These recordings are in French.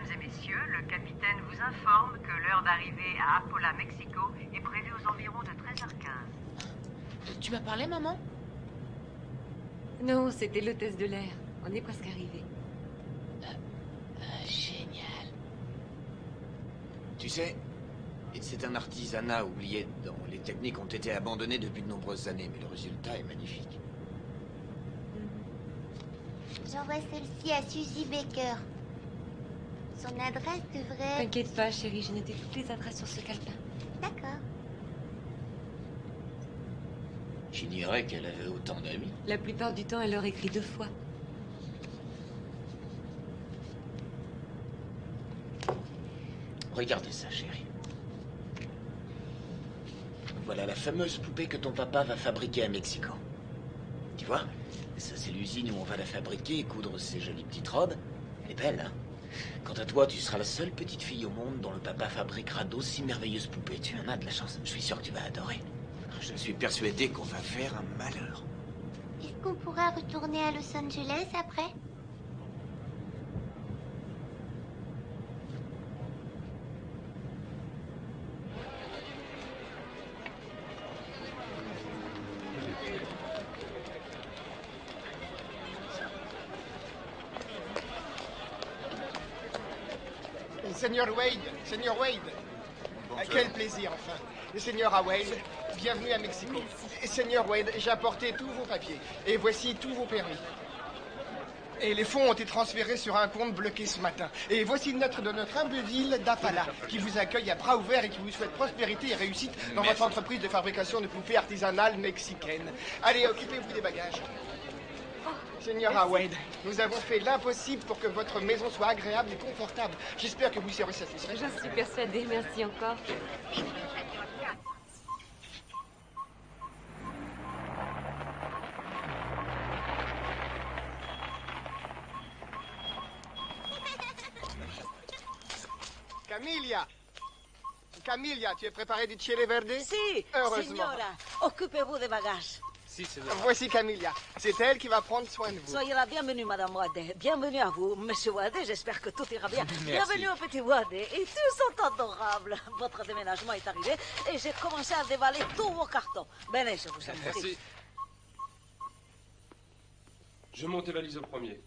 Mesdames et messieurs, le capitaine vous informe que l'heure d'arrivée à Apola, Mexico est prévue aux environs de 13h15. Tu m'as parlé, maman? Non, c'était l'hôtesse de l'air. On est presque arrivé. Génial. Tu sais, c'est un artisanat oublié dont les techniques ont été abandonnées depuis de nombreuses années, mais le résultat est magnifique. J'envoie celle-ci à Suzy Baker. Son adresse devrait... T'inquiète pas, chérie, j'ai noté toutes les adresses sur ce calepin. D'accord. J'ignorais qu'elle avait autant d'amis. La plupart du temps, elle leur écrit 2 fois. Regardez ça, chérie. Voilà la fameuse poupée que ton papa va fabriquer à Mexico. Tu vois? Ça, c'est l'usine où on va la fabriquer et coudre ces jolies petites robes. Elle est belle, hein? Quant à toi, tu seras la seule petite fille au monde dont le papa fabriquera d'aussi merveilleuses poupées. Tu en as de la chance. Je suis sûr que tu vas adorer. Je suis persuadé qu'on va faire un malheur. Est-ce qu'on pourra retourner à Los Angeles après? Seigneur Wade, quel plaisir enfin. Le Seigneur Wade, bienvenue à Mexico. Et Seigneur Wade, j'ai apporté tous vos papiers et voici tous vos permis. Et les fonds ont été transférés sur un compte bloqué ce matin. Et voici une lettre de notre humble ville d'Apala qui vous accueille à bras ouverts et qui vous souhaite prospérité et réussite dans votre entreprise de fabrication de poupées artisanales mexicaines. Allez, occupez-vous des bagages. Seigneur Wade, nous avons fait l'impossible pour que votre maison soit agréable et confortable. J'espère que vous serez satisfait. Je suis persuadée, merci encore. Camilla, tu es préparée du chile verde? Si, heureusement. signora, occupez-vous des bagages. Si, señora. Voici Camilla. C'est elle qui va prendre soin de vous. Soyez la bienvenue, Madame Wade. Bienvenue à vous, Monsieur Wade. J'espère que tout ira bien. Merci. Bienvenue au petit Wade. Et tous sont adorables. Votre déménagement est arrivé et j'ai commencé à dévaler tous vos cartons. Venez, je vous en prie. Merci. Je monte tes valises au premier.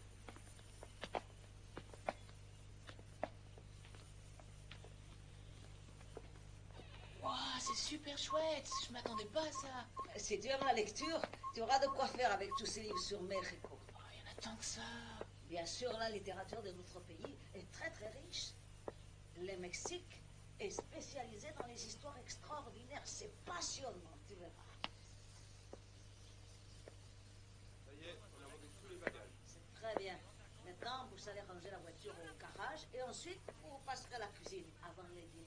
Wow, c'est super chouette. Je m'attendais pas à ça. Si tu aimes la lecture, tu auras de quoi faire avec tous ces livres sur Mexico. Oh, il y en a tant que ça. Bien sûr, la littérature de notre pays est très très riche. Le Mexique est spécialisé dans les histoires extraordinaires. C'est passionnant, tu verras. Ça y est, on a monté tous les bagages. C'est très bien. Maintenant, vous allez ranger la voiture au garage et ensuite, vous passerez à la cuisine avant le dîner.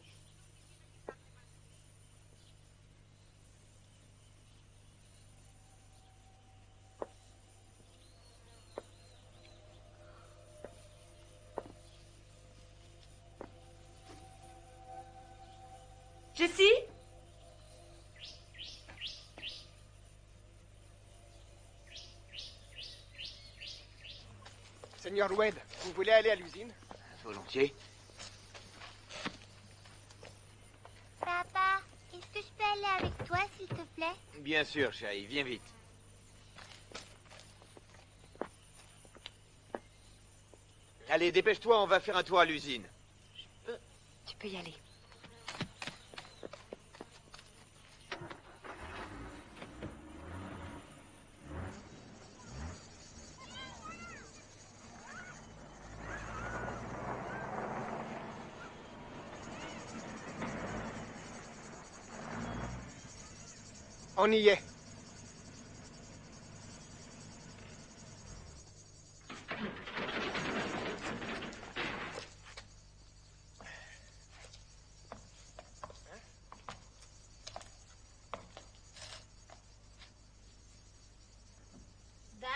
Jessie? Seigneur Wade, vous voulez aller à l'usine? Volontiers. Papa, est-ce que je peux aller avec toi, s'il te plaît? Bien sûr, chérie, viens vite. Allez, dépêche-toi, on va faire un tour à l'usine. Tu peux y aller. On y est. Bah.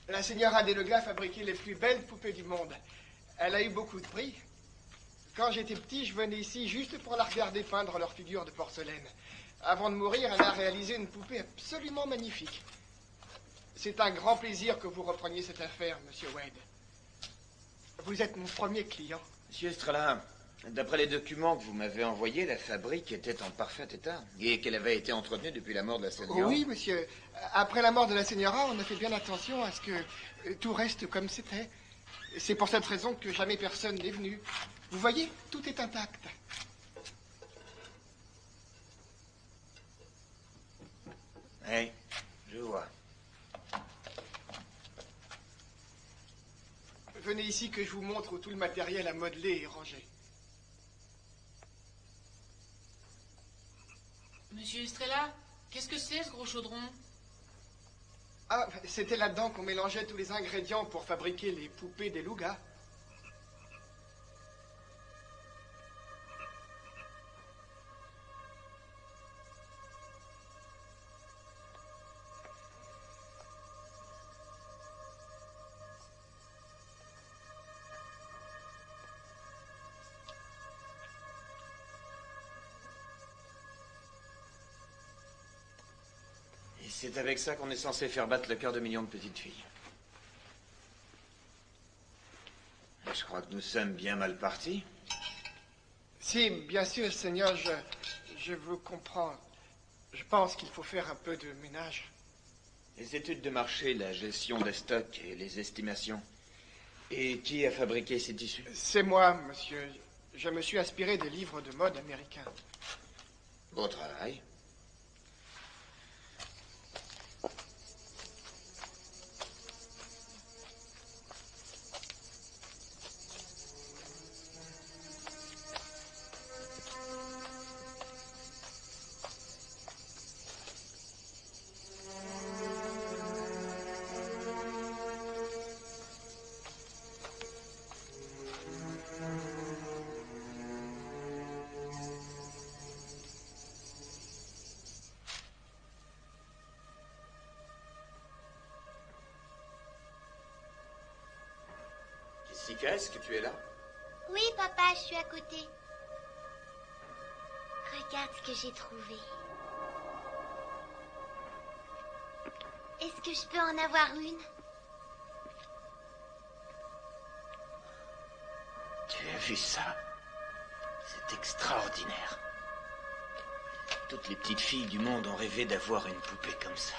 La señora Delega a fabriqué les plus belles poupées du monde. Elle a eu beaucoup de prix. Quand j'étais petit, je venais ici juste pour la regarder peindre leurs figures de porcelaine. Avant de mourir, elle a réalisé une poupée absolument magnifique. C'est un grand plaisir que vous repreniez cette affaire, Monsieur Wade. Vous êtes mon premier client. Monsieur Estrella, d'après les documents que vous m'avez envoyés, la fabrique était en parfait état et qu'elle avait été entretenue depuis la mort de la señora. Oui, monsieur. Après la mort de la señora, on a fait bien attention à ce que tout reste comme c'était. C'est pour cette raison que jamais personne n'est venu. Vous voyez, tout est intact. Oui, je vois. Venez ici que je vous montre où tout le matériel à modeler est rangé. Monsieur Estrella, qu'est-ce que c'est ce gros chaudron? Ah, c'était là-dedans qu'on mélangeait tous les ingrédients pour fabriquer les poupées des lougas. C'est avec ça qu'on est censé faire battre le cœur de millions de petites filles. Et je crois que nous sommes bien mal partis. Si, bien sûr, Seigneur, je vous comprends. Je pense qu'il faut faire un peu de ménage. Les études de marché, la gestion des stocks et les estimations. Et qui a fabriqué ces tissus? C'est moi, monsieur. Je me suis inspiré des livres de mode américains. Beau travail. Jessica, est-ce que tu es là? Oui, papa, je suis à côté. Regarde ce que j'ai trouvé. Est-ce que je peux en avoir une? Tu as vu ça? C'est extraordinaire. Toutes les petites filles du monde ont rêvé d'avoir une poupée comme ça.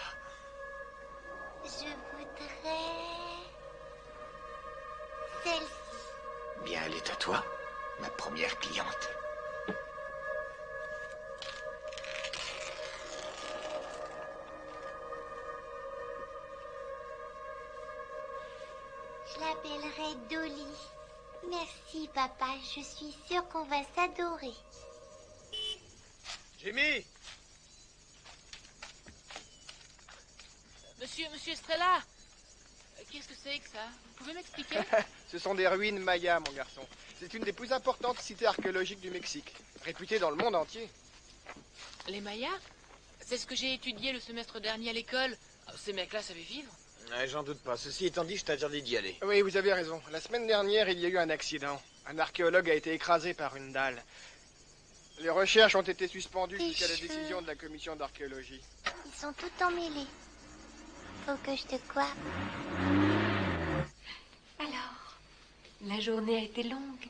Je voudrais... celle-ci. Bien, elle est à toi, ma première cliente. Je l'appellerai Dolly. Merci, papa. Je suis sûre qu'on va s'adorer. Jimmy! Monsieur Estrella, qu'est-ce que c'est que ça? Vous pouvez m'expliquer? Ce sont des ruines mayas, mon garçon. C'est une des plus importantes cités archéologiques du Mexique, réputée dans le monde entier. Les Mayas? C'est ce que j'ai étudié le semestre dernier à l'école. Ces mecs-là savaient vivre? J'en doute pas. Ceci étant dit, je t'interdis d'y aller. Oui, vous avez raison. La semaine dernière, il y a eu un accident. Un archéologue a été écrasé par une dalle. Les recherches ont été suspendues jusqu'à la décision de la commission d'archéologie. Ils sont tout emmêlés. Faut que je te coiffe. Alors, la journée a été longue.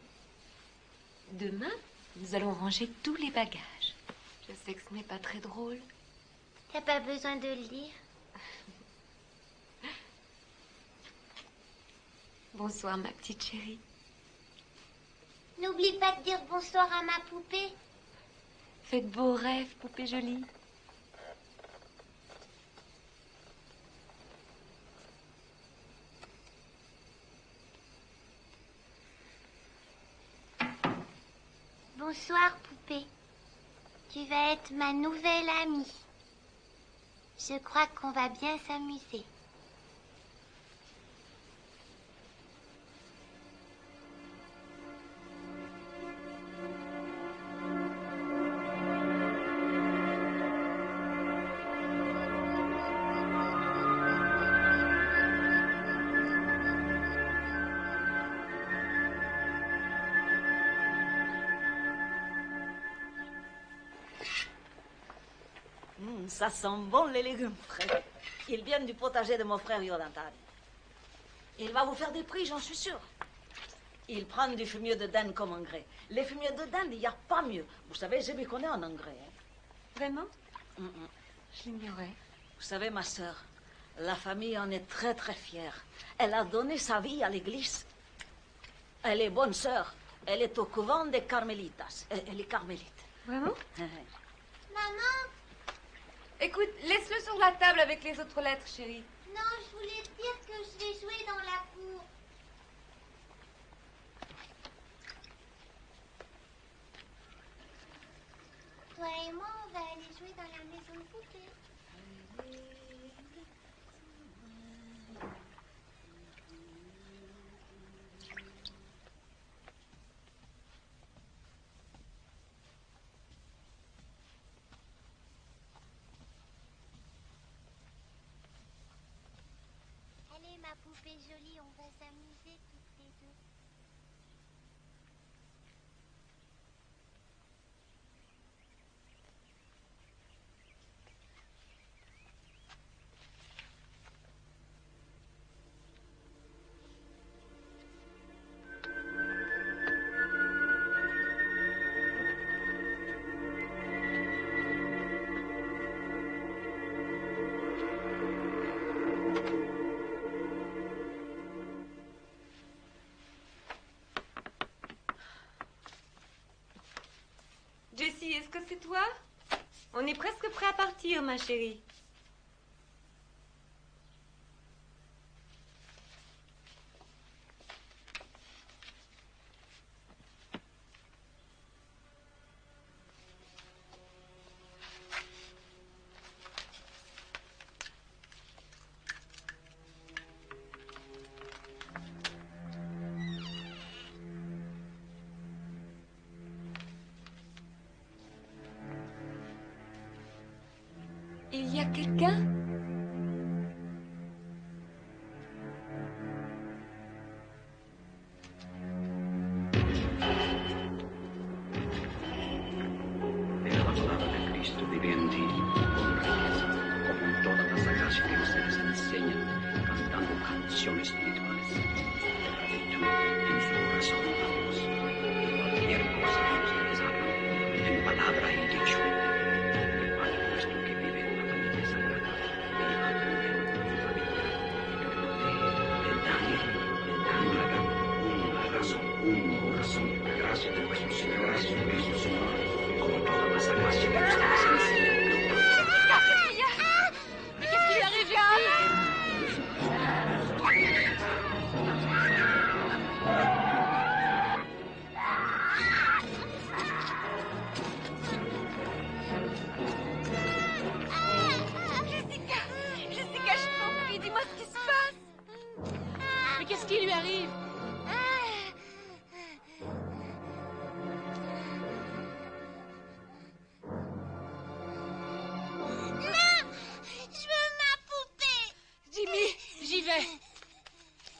Demain, nous allons ranger tous les bagages. Je sais que ce n'est pas très drôle. T'as pas besoin de le dire. Bonsoir, ma petite chérie. N'oublie pas de dire bonsoir à ma poupée. Fais de beaux rêves, poupée jolie. Bonsoir, poupée. Tu vas être ma nouvelle amie. Je crois qu'on va bien s'amuser. Ça sent bon les légumes frais. Ils viennent du potager de mon frère Jonathan. Il va vous faire des prix, j'en suis sûr. Ils prennent du fumier de dinde comme engrais. Les fumiers de dinde, il n'y a pas mieux. Vous savez, je m'y connais en engrais. Hein. Vraiment? Je l'ignorais. Vous savez, ma sœur, la famille en est très, très fière. Elle a donné sa vie à l'église. Elle est bonne sœur. Elle est au couvent des Carmélitas. Elle est carmélite. Vraiment? Maman, Écoute, laisse-le sur la table avec les autres lettres, chérie. non, je voulais te dire que je vais jouer dans la cour. Toi et moi, on va aller jouer dans la maison de poupée. Allez, ma poupée jolie, on va s'amuser toutes les deux. Jessie, est-ce que c'est toi? On est presque prêt à partir, ma chérie. Il y a quelqu'un? Era la palabra de Cristo viviente con riqueza, como en toda la sagracia que ustedes enseñan, cantando canciones espirituales. Gratitud en su corazón a Dios. Y cualquier cosa que ustedes hagan, en palabra y dicho, el Padre nuestro que vive en la familia sagrada, viva también en su familia. Le dan un corazón, la gracia de nuestro Señor Jesucristo, como toda la sagracia que ustedes enseñan. Mais qu'est-ce qui lui arrive, Jeanne? Jessica, je t'en prie, dis-moi ce qui se passe. Mais qu'est-ce qui lui arrive? Je veux ma poupée. Jimmy, J'y vais.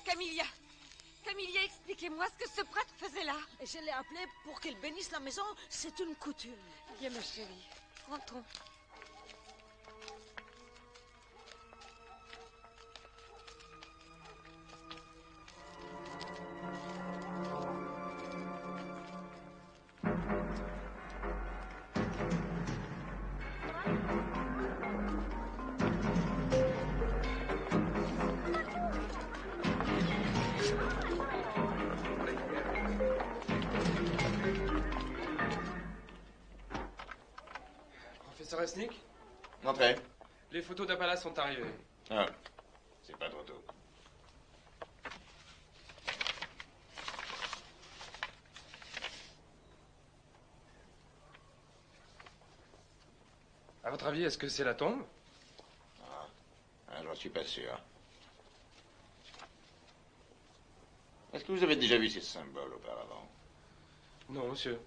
Camilla, expliquez-moi ce que ce prêtre faisait là. Et je l'ai appelé pour qu'il bénisse la maison. C'est une coutume. Viens, ma chérie, rentrons. Professeur Esnick, Entrez. les photos d'Appala sont arrivées. Ah, c'est pas trop tôt. À votre avis, est-ce que c'est la tombe? J'en suis pas sûr. Est-ce que vous avez déjà vu ces symboles auparavant? Non, monsieur.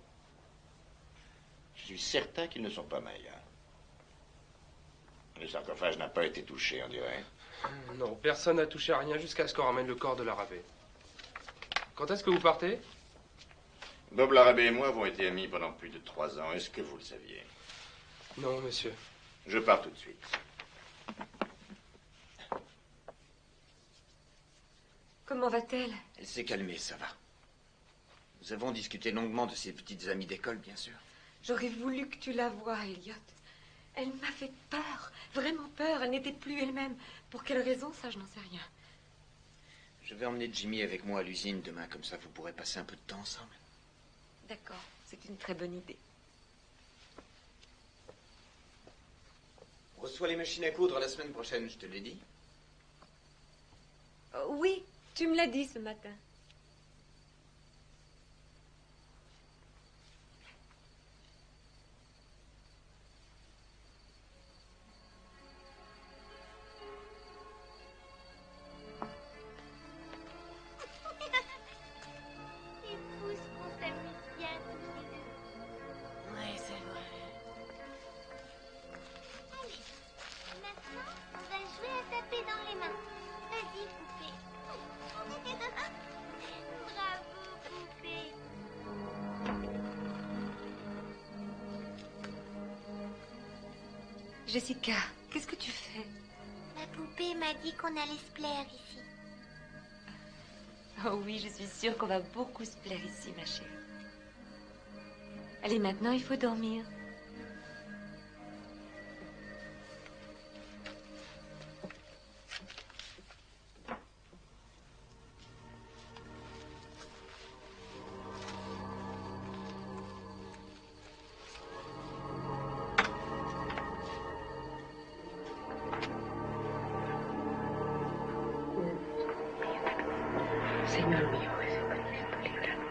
Je suis certain qu'ils ne sont pas mayas. Le sarcophage n'a pas été touché, on dirait. Non, personne n'a touché à rien jusqu'à ce qu'on ramène le corps de l'arabé. Quand est-ce que vous partez? Bob Larrabé et moi avons été amis pendant plus de 3 ans. Est-ce que vous le saviez? Non, monsieur. Je pars tout de suite. Comment va-t-elle? Elle s'est calmée, ça va. Nous avons discuté longuement de ses petites amies d'école, bien sûr. J'aurais voulu que tu la voies, Elliot. Elle m'a fait peur, vraiment peur. Elle n'était plus elle-même. Pour quelle raison, ça, je n'en sais rien. Je vais emmener Jimmy avec moi à l'usine demain, comme ça vous pourrez passer un peu de temps ensemble. D'accord, c'est une très bonne idée. On reçoit les machines à coudre la semaine prochaine, je te l'ai dit. Oui, tu me l'as dit ce matin. Jessica, qu'est-ce que tu fais? Ma poupée m'a dit qu'on allait se plaire ici. Oh oui, je suis sûre qu'on va beaucoup se plaire ici, ma chérie. Allez, maintenant, il faut dormir. Señor mío Jesucristo, líbranos.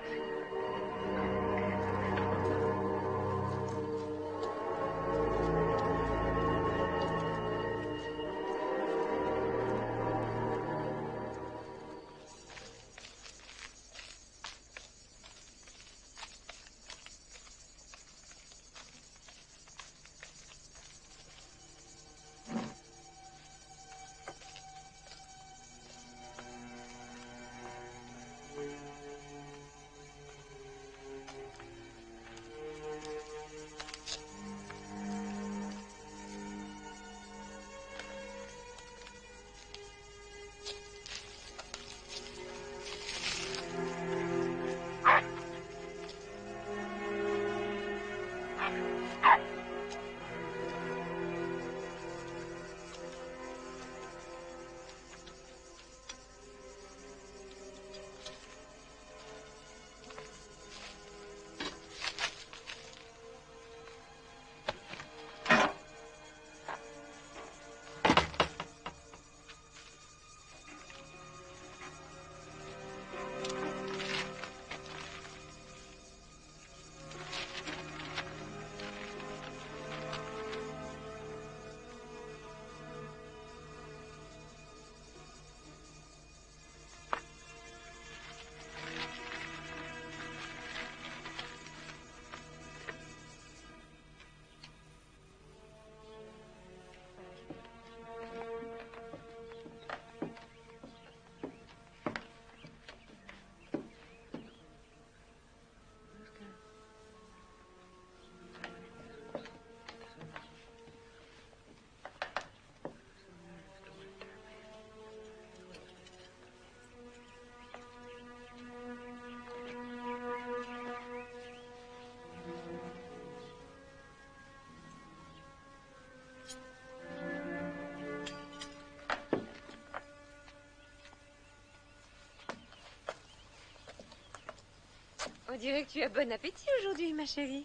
On dirait que tu as bon appétit aujourd'hui, ma chérie.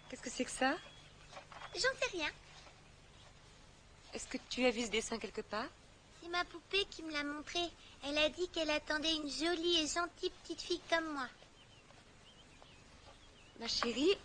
Qu'est-ce que c'est que ça? J'en sais rien. Est-ce que tu as vu ce dessin quelque part? C'est ma poupée qui me l'a montré. Elle a dit qu'elle attendait une jolie et gentille petite fille comme moi. Ma chérie...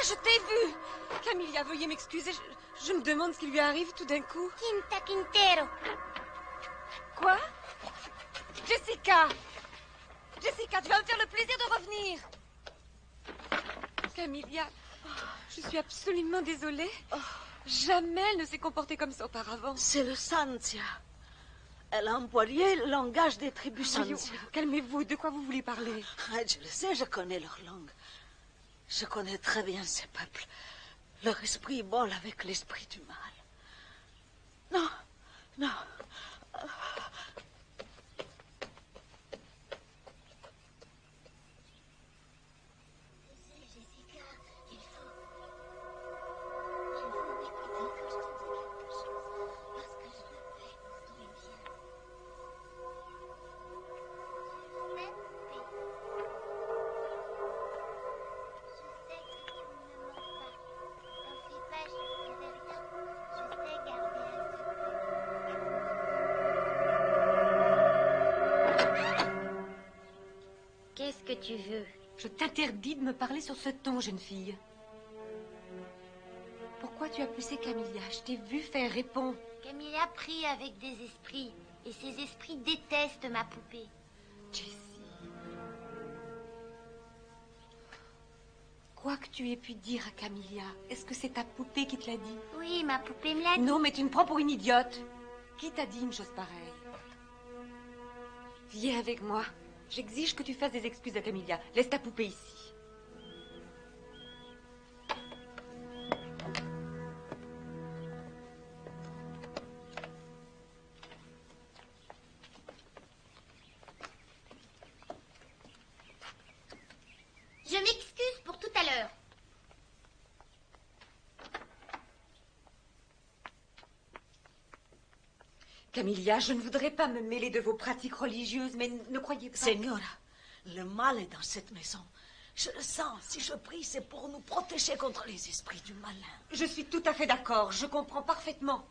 Je t'ai vu. Camilla, veuillez m'excuser. Je me demande ce qui lui arrive tout d'un coup. Quinta Quintero. Quoi? Jessica! Jessica, tu vas me faire le plaisir de revenir. Camilla, je suis absolument désolée. Jamais elle ne s'est comportée comme ça auparavant. C'est le Santia. Elle a employé le langage des tribus Santia. Calmez-vous, de quoi vous voulez parler? Je le sais, je connais leur langue. Je connais très bien ces peuples. Leur esprit vole avec l'esprit du mal. Non, non. Qu'est-ce que tu veux? Je t'interdis de me parler sur ce ton, jeune fille. Pourquoi tu as poussé Camilla? Je t'ai vu faire répondre. Camilla prie avec des esprits. Et ces esprits détestent ma poupée. Jessie. Quoi que tu aies pu dire à Camilla, est-ce que c'est ta poupée qui te l'a dit? Oui, ma poupée me l'a dit. Non, mais tu me prends pour une idiote. Qui t'a dit une chose pareille? Viens avec moi. J'exige que tu fasses des excuses à Camilla. Laisse ta poupée ici. Je m'excuse pour tout à l'heure. Camilla, je ne voudrais pas me mêler de vos pratiques religieuses, mais ne croyez pas... Señora, le mal est dans cette maison. Je le sens. Si je prie, c'est pour nous protéger contre les esprits du malin. Je suis tout à fait d'accord. Je comprends parfaitement.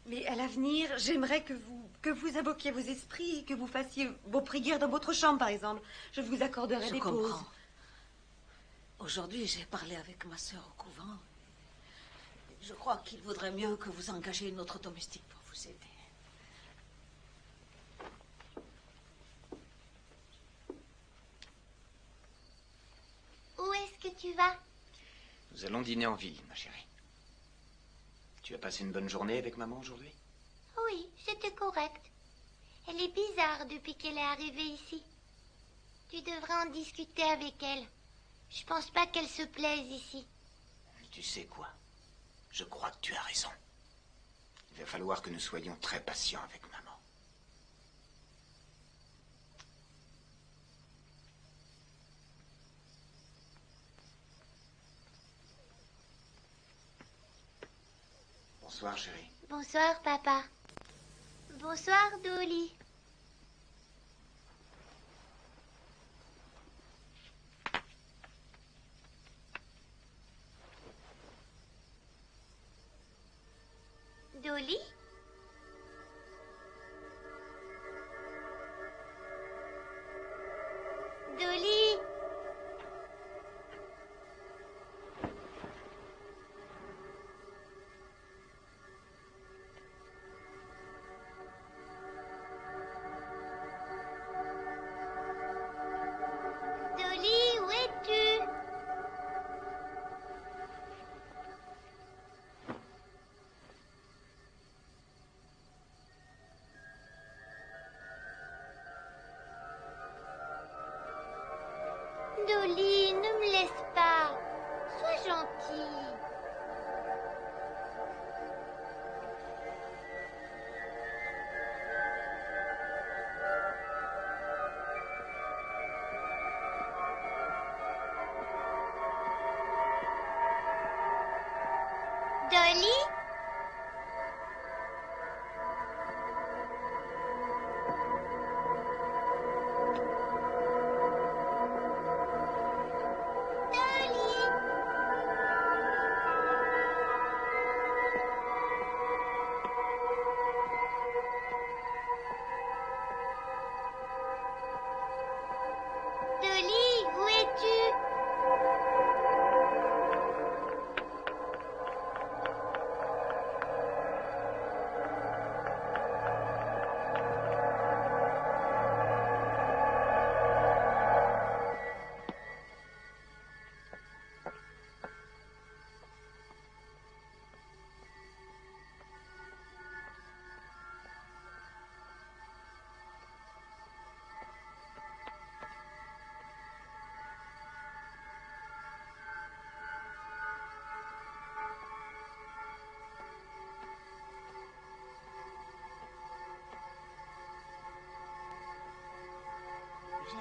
Mais à l'avenir, j'aimerais que vous invoquiez vos esprits et que vous fassiez vos prières dans votre chambre, par exemple. Je vous accorderai des pauses. Je comprends. Aujourd'hui, j'ai parlé avec ma sœur au couvent. Je crois qu'il vaudrait mieux que vous engagiez notre domestique pour vous aider. Où est-ce que tu vas? Nous allons dîner en ville, ma chérie. Tu as passé une bonne journée avec maman aujourd'hui? Oui, c'était correct. Elle est bizarre depuis qu'elle est arrivée ici. Tu devrais en discuter avec elle. Je pense pas qu'elle se plaise ici. Tu sais quoi? Je crois que tu as raison. Il va falloir que nous soyons très patients avec maman. Bonsoir, chérie. Bonsoir, papa. Bonsoir, Dolly. Dolly? Dolly? Dolly, où es-tu? Dolly, ne me laisse pas. Sois gentille. Dolly? Dolly, où es-tu?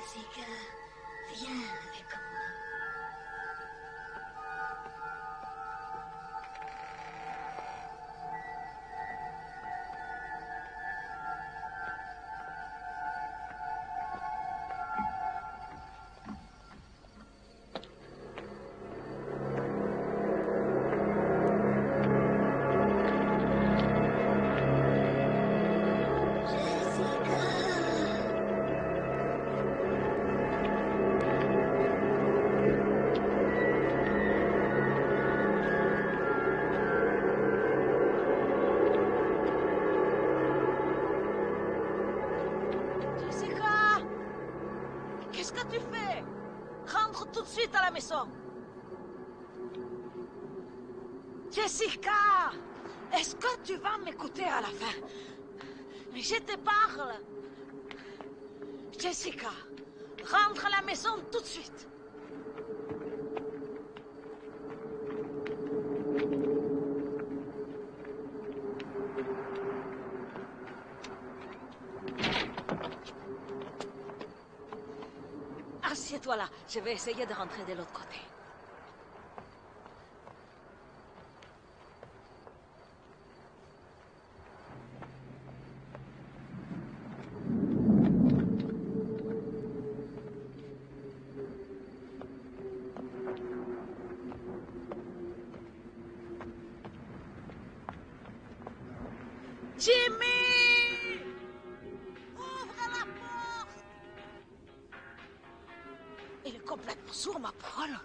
Jessica, viens avec moi. Qu'est-ce que tu fais? Rentre tout de suite à la maison. Jessica, est-ce que tu vas m'écouter à la fin? Mais je te parle. Jessica, rentre à la maison tout de suite. Assieds-toi là, je vais essayer de rentrer de l'autre côté. Jimmy! Ouvre la porte! Il est complètement sourd, ma parole.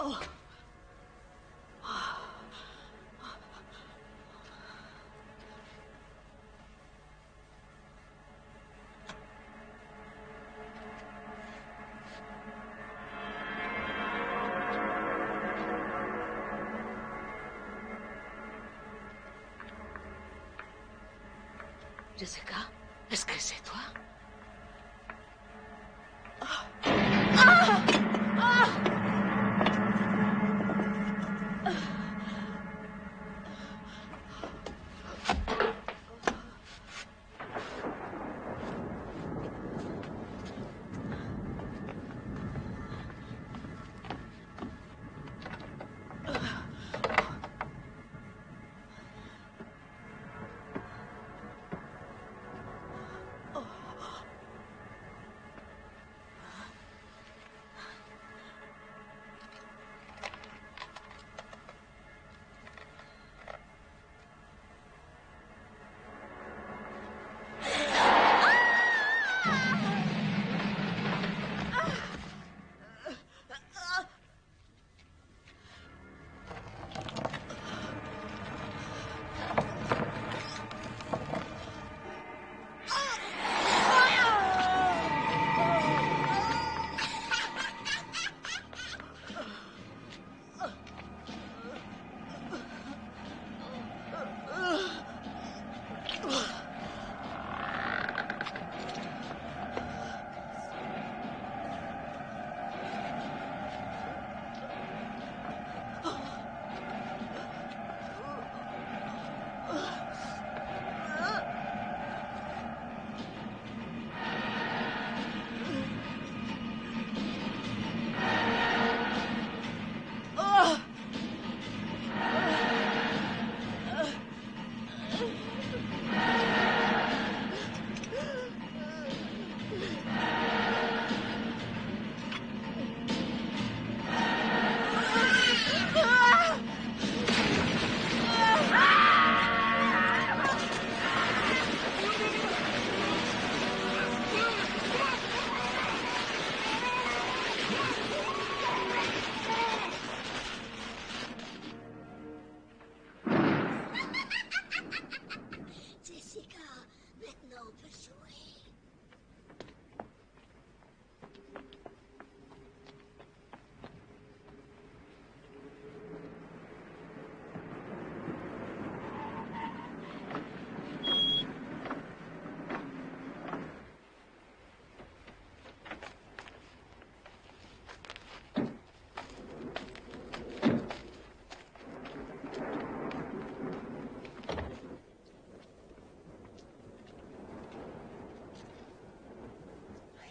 Oh. Jessica, est-ce que c'est toi?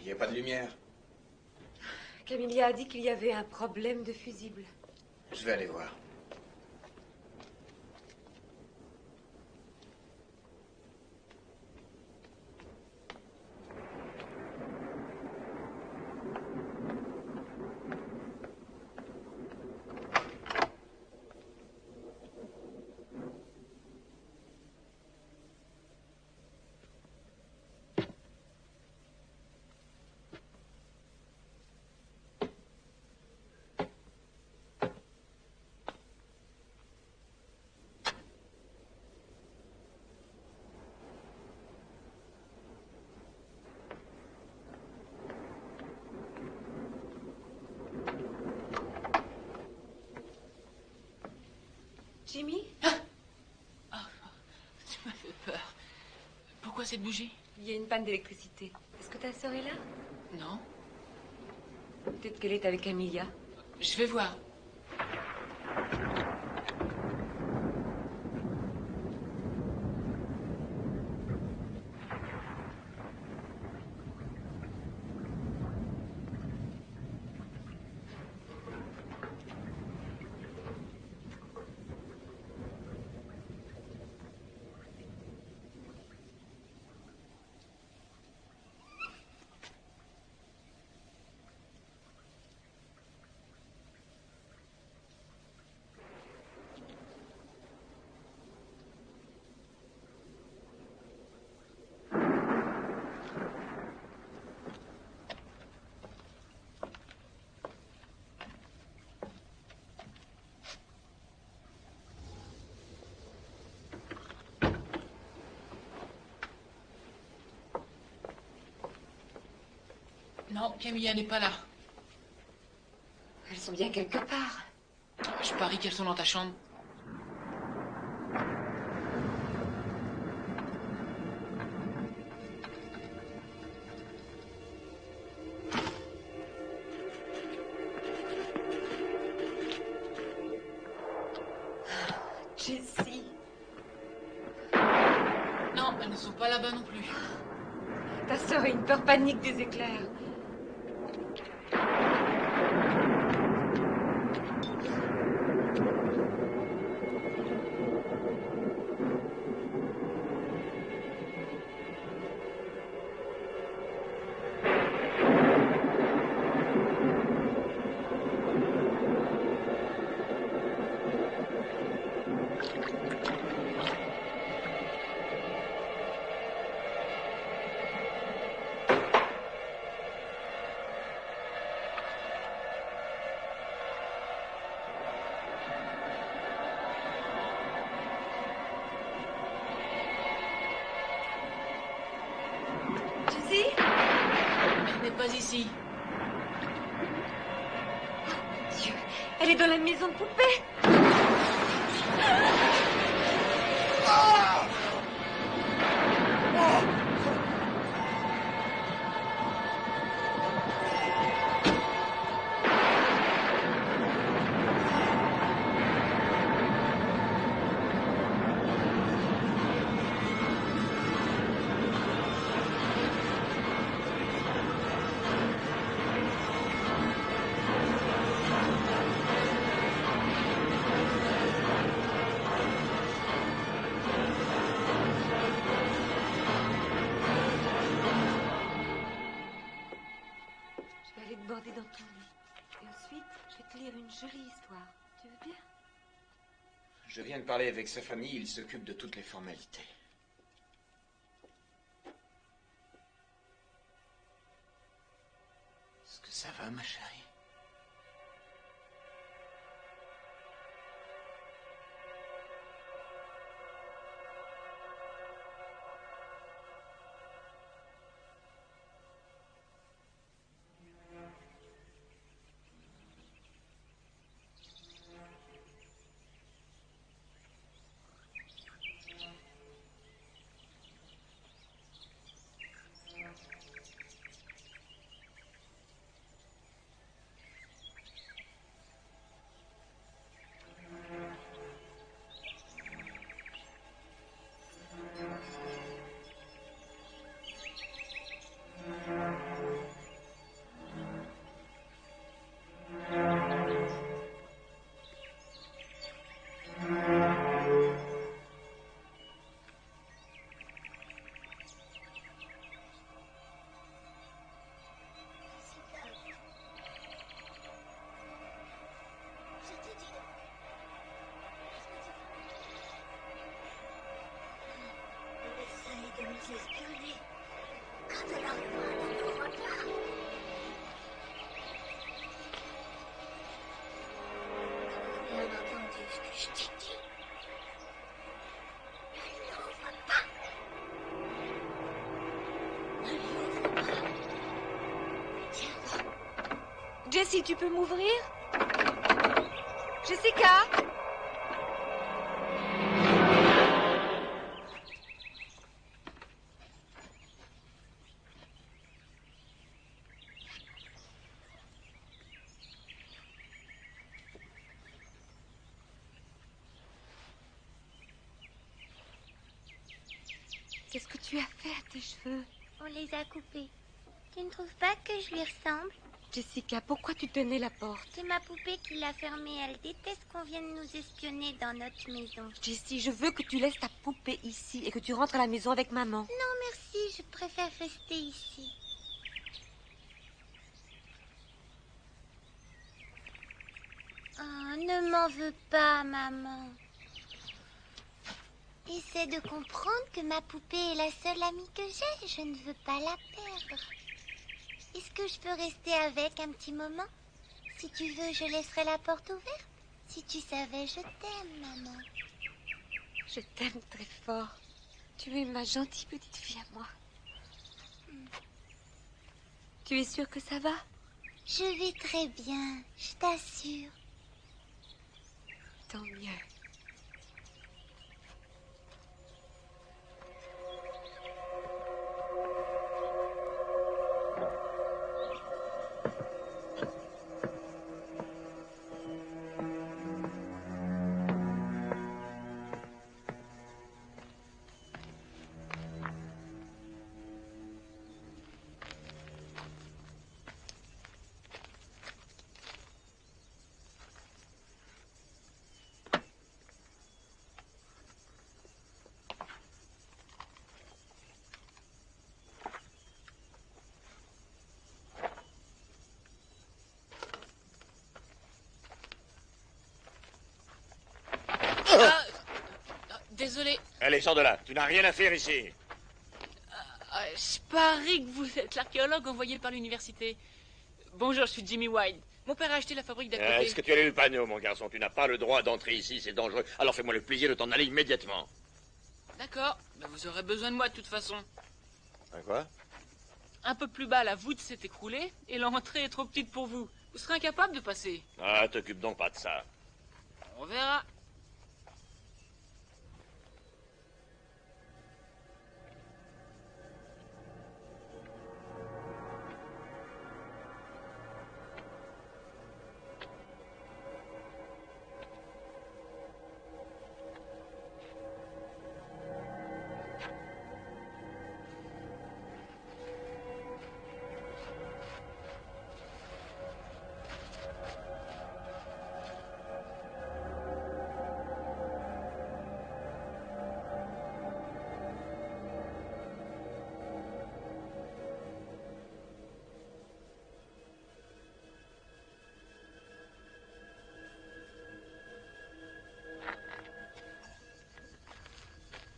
Il n'y a pas de lumière. Camilla a dit qu'il y avait un problème de fusible. Je vais aller voir. Jimmy? Tu m'as fait peur. Pourquoi cette bougie? Il y a une panne d'électricité. Est-ce que ta sœur est là? Non. Peut-être qu'elle est avec Camilla. Je vais voir. Non, Camilla n'est pas là. Elles sont bien quelque part. Je parie qu'elles sont dans ta chambre. Jessie. Non, elles ne sont pas là-bas non plus. Ta sœur a une peur panique des éclairs. Pas ici. Oh, Dieu, elle est dans la maison de poupée. Border dans ton lit. Et ensuite, je vais te lire une jolie histoire. Tu veux bien? Je viens de parler avec sa famille, il s'occupe de toutes les formalités. Est-ce que ça va, ma chérie? Jessie, tu peux m'ouvrir? Jessica? Qu'est-ce que tu as fait à tes cheveux? On les a coupés. Tu ne trouves pas que je lui ressemble? Jessica, pourquoi tu tenais la porte? C'est ma poupée qui l'a fermée. Elle déteste qu'on vienne nous espionner dans notre maison. Jessie, je veux que tu laisses ta poupée ici et que tu rentres à la maison avec maman. Non, merci. Je préfère rester ici. Oh, ne m'en veux pas, maman. Essaie de comprendre que ma poupée est la seule amie que j'ai. Je ne veux pas la perdre. Est-ce que je peux rester avec un petit moment? Si tu veux, je laisserai la porte ouverte. Si tu savais, je t'aime, maman. Je t'aime très fort. Tu es ma gentille petite fille à moi. Tu es sûre que ça va? Je vais très bien, je t'assure. Tant mieux. Désolé. Allez, sors de là. Tu n'as rien à faire ici. Je parie que vous êtes l'archéologue envoyé par l'université. Bonjour, je suis Jimmy White. Mon père a acheté la fabrique d'à côté. Est-ce que tu as lu le panneau, mon garçon? Tu n'as pas le droit d'entrer ici, c'est dangereux. Alors fais-moi le plaisir de t'en aller immédiatement. D'accord, mais vous aurez besoin de moi de toute façon. Quoi? Un peu plus bas, la voûte s'est écroulée et l'entrée est trop petite pour vous. Vous serez incapable de passer. Ah, t'occupe donc pas de ça. On verra.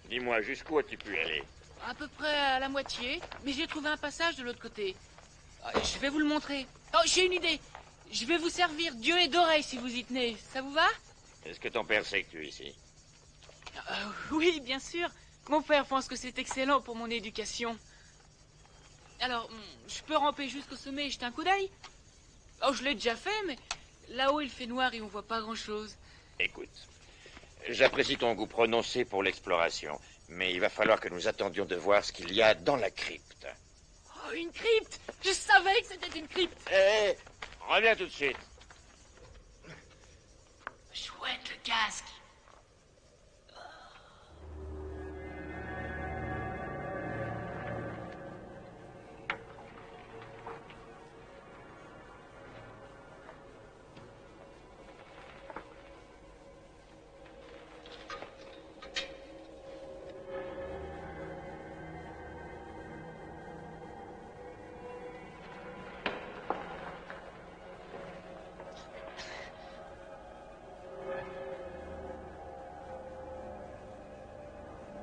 Dis-moi, jusqu'où as-tu pu aller? À peu près à la moitié, mais j'ai trouvé un passage de l'autre côté. Je vais vous le montrer. Oh, j'ai une idée. Je vais vous servir d'yeux et d'oreilles si vous y tenez. Ça vous va? Est-ce que ton père sait que tu es ici? Oui, bien sûr. Mon père pense que c'est excellent pour mon éducation. Alors, je peux ramper jusqu'au sommet et jeter un coup d'œil? Oh, je l'ai déjà fait, mais là-haut il fait noir et on voit pas grand-chose. Écoute, j'apprécie ton goût prononcé pour l'exploration, mais il va falloir que nous attendions de voir ce qu'il y a dans la crypte. Oh, une crypte! Je savais que c'était une crypte! Hé, reviens tout de suite. Chouette, le casque!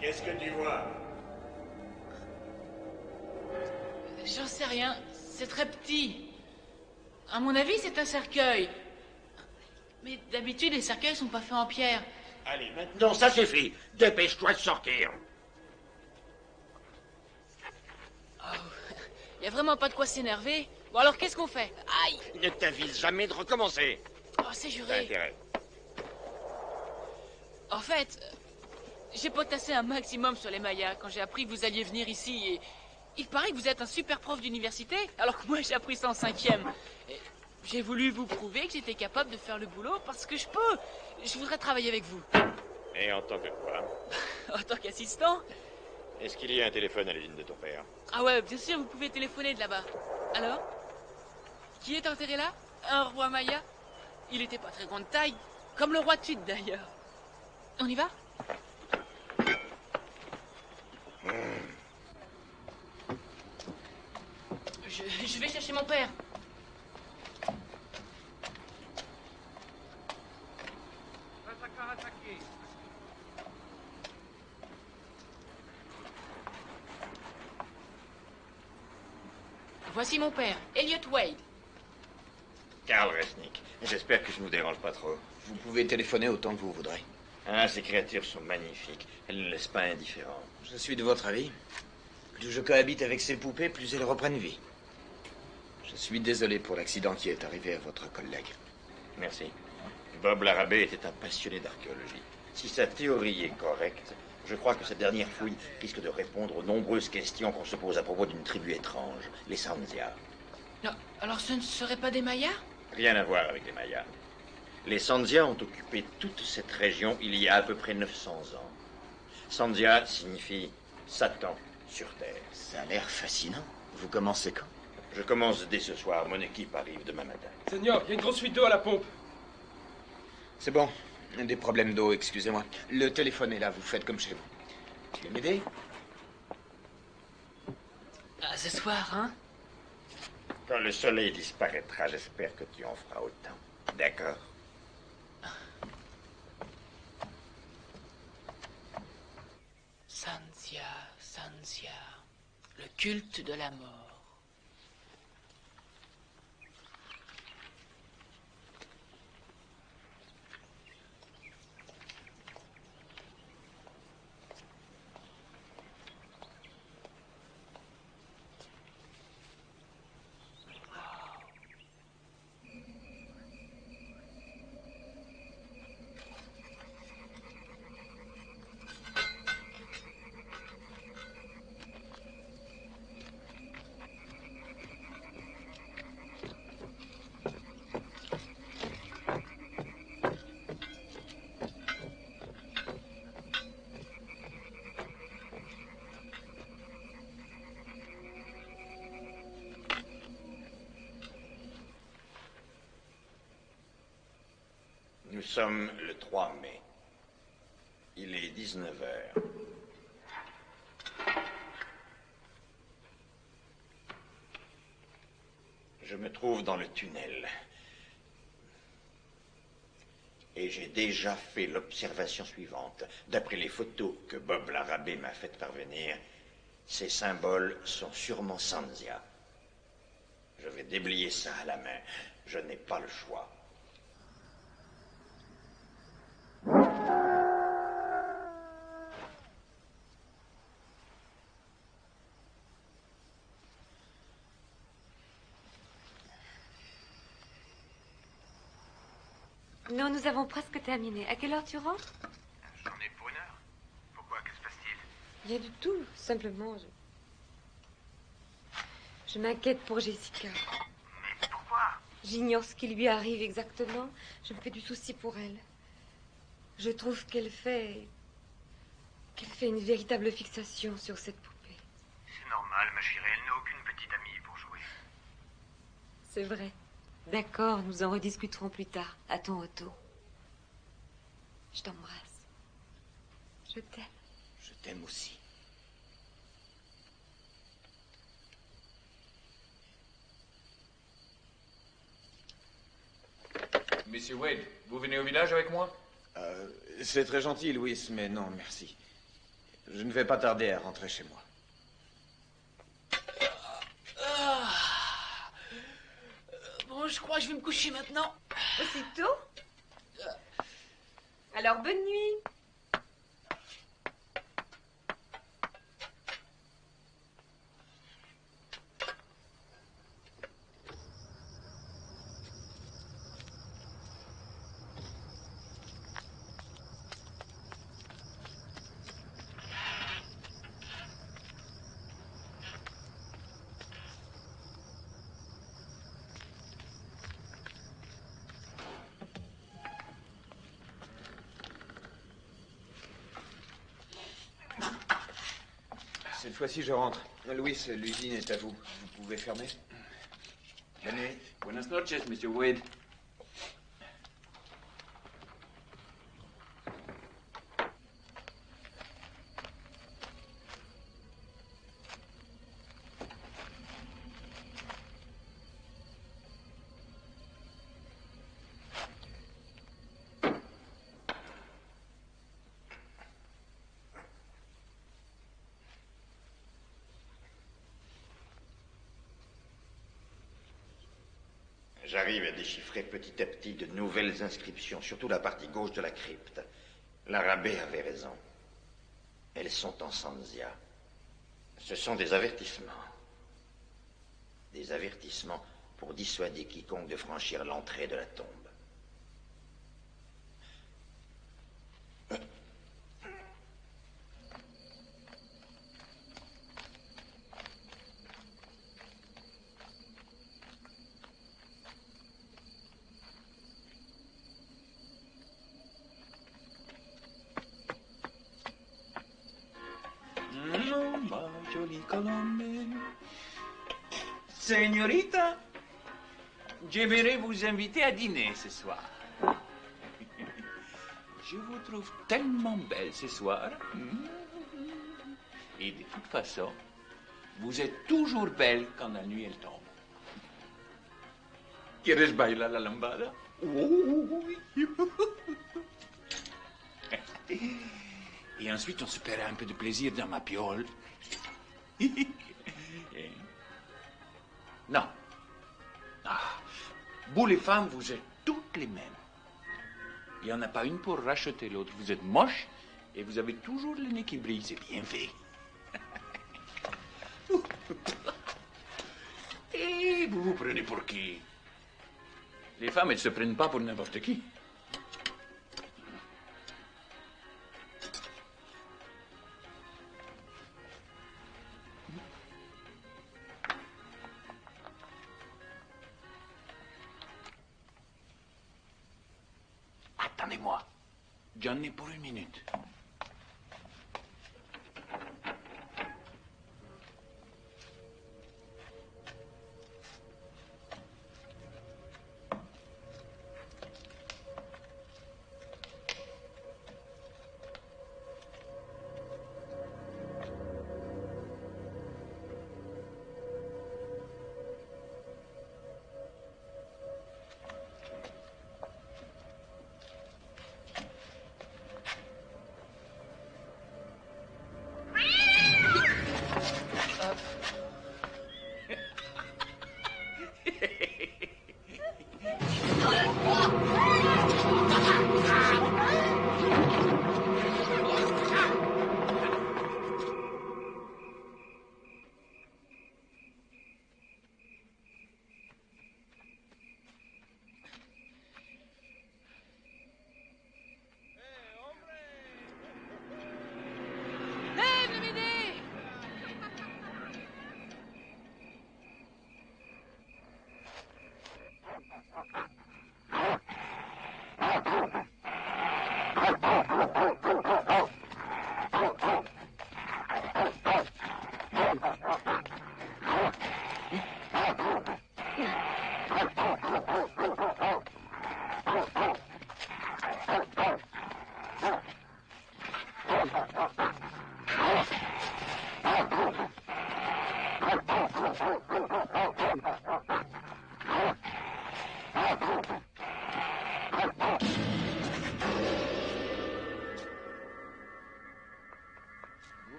Qu'est-ce que tu vois? J'en sais rien. C'est très petit. À mon avis, c'est un cercueil. Mais d'habitude, les cercueils sont pas faits en pierre. Allez, maintenant, ça suffit. Dépêche-toi de sortir. Oh, Y a vraiment pas de quoi s'énerver. Bon, alors qu'est-ce qu'on fait? Aïe! Ne t'avise jamais de recommencer. Oh, c'est T'as juré. intérêt. En fait, j'ai potassé un maximum sur les Mayas quand j'ai appris que vous alliez venir ici et... Il paraît que vous êtes un super prof d'université, alors que moi j'ai appris ça en 5e. Et j'ai voulu vous prouver que j'étais capable de faire le boulot parce que je peux. Je voudrais travailler avec vous. Et en tant que quoi? En tant qu'assistant? Est-ce qu'il y a un téléphone à l'usine de ton père? Ah ouais, bien sûr, vous pouvez téléphoner de là-bas. Alors? Qui est enterré là? Un roi Maya? Il était pas très grande taille, comme le roi Tut d'ailleurs. On y va? Je vais chercher mon père. Voici mon père, Elliot Wade. Karl Resnick. J'espère que je ne vous dérange pas trop. Vous pouvez téléphoner autant que vous voudrez. Ah, ces créatures sont magnifiques. Elles ne laissent pas indifférent. Je suis de votre avis. Plus je cohabite avec ces poupées, plus elles reprennent vie. Je suis désolé pour l'accident qui est arrivé à votre collègue. Merci. Bob Larrabee était un passionné d'archéologie. Si sa théorie est correcte, je crois que cette dernière fouille risque de répondre aux nombreuses questions qu'on se pose à propos d'une tribu étrange, les Sandia. Non, alors ce ne seraient pas des Mayas? Rien à voir avec les Mayas. Les Sandia ont occupé toute cette région il y a à peu près 900 ans. Sandia signifie Satan sur Terre. Ça a l'air fascinant. Vous commencez quand? Je commence dès ce soir. Mon équipe arrive demain matin. Seigneur, il y a une grosse fuite d'eau à la pompe. C'est bon. Des problèmes d'eau, excusez-moi. Le téléphone est là, vous faites comme chez vous. Tu veux m'aider? Ah, ce soir, hein? Quand le soleil disparaîtra, j'espère que tu en feras autant. D'accord? Sanzia, Sanzia, le culte de la mort. Nous sommes le 3 mai. Il est 19 heures. Je me trouve dans le tunnel. Et j'ai déjà fait l'observation suivante. D'après les photos que Bob Larrabee m'a faites parvenir, ces symboles sont sûrement Sanzia. Je vais déblayer ça à la main. Je n'ai pas le choix. Non, nous avons presque terminé. À quelle heure tu rentres? J'en ai pour 1 heure. Pourquoi? Que se passe-t-il? Rien du tout. Simplement, je m'inquiète pour Jessica. Mais pourquoi? J'ignore ce qui lui arrive exactement. Je me fais du souci pour elle. Je trouve qu'elle fait une véritable fixation sur cette poupée. C'est normal, ma chérie. Elle n'a aucune petite amie pour jouer. C'est vrai. D'accord, nous en rediscuterons plus tard, à ton retour. Je t'embrasse. Je t'aime. Je t'aime aussi. Monsieur Wade, vous venez au village avec moi? C'est très gentil, Louis, mais non, merci. Je ne vais pas tarder à rentrer chez moi. Bon, je crois que je vais me coucher maintenant. Aussitôt? Alors, bonne nuit. Cette fois-ci, je rentre. Louis, l'usine est à vous. Vous pouvez fermer? Bonne nuit. Buenas noches, Monsieur Wade. J'arrive à déchiffrer petit à petit de nouvelles inscriptions, surtout la partie gauche de la crypte. L'arabé avait raison. Elles sont en Sanzia. Ce sont des avertissements. Des avertissements pour dissuader quiconque de franchir l'entrée de la tombe. Señorita, j'aimerais vous inviter à dîner ce soir. Je vous trouve tellement belle ce soir. Et de toute façon, vous êtes toujours belle quand la nuit elle tombe. ¿Quieres bailar la lambada? Et ensuite, on se paiera un peu de plaisir dans ma piole. Non. Ah, vous les femmes, vous êtes toutes les mêmes. Il n'y en a pas une pour racheter l'autre. Vous êtes moche et vous avez toujours le nez qui brille. C'est bien fait. Et vous vous prenez pour qui? Les femmes, elles ne se prennent pas pour n'importe qui. Attendez-moi. J'en ai pour une minute.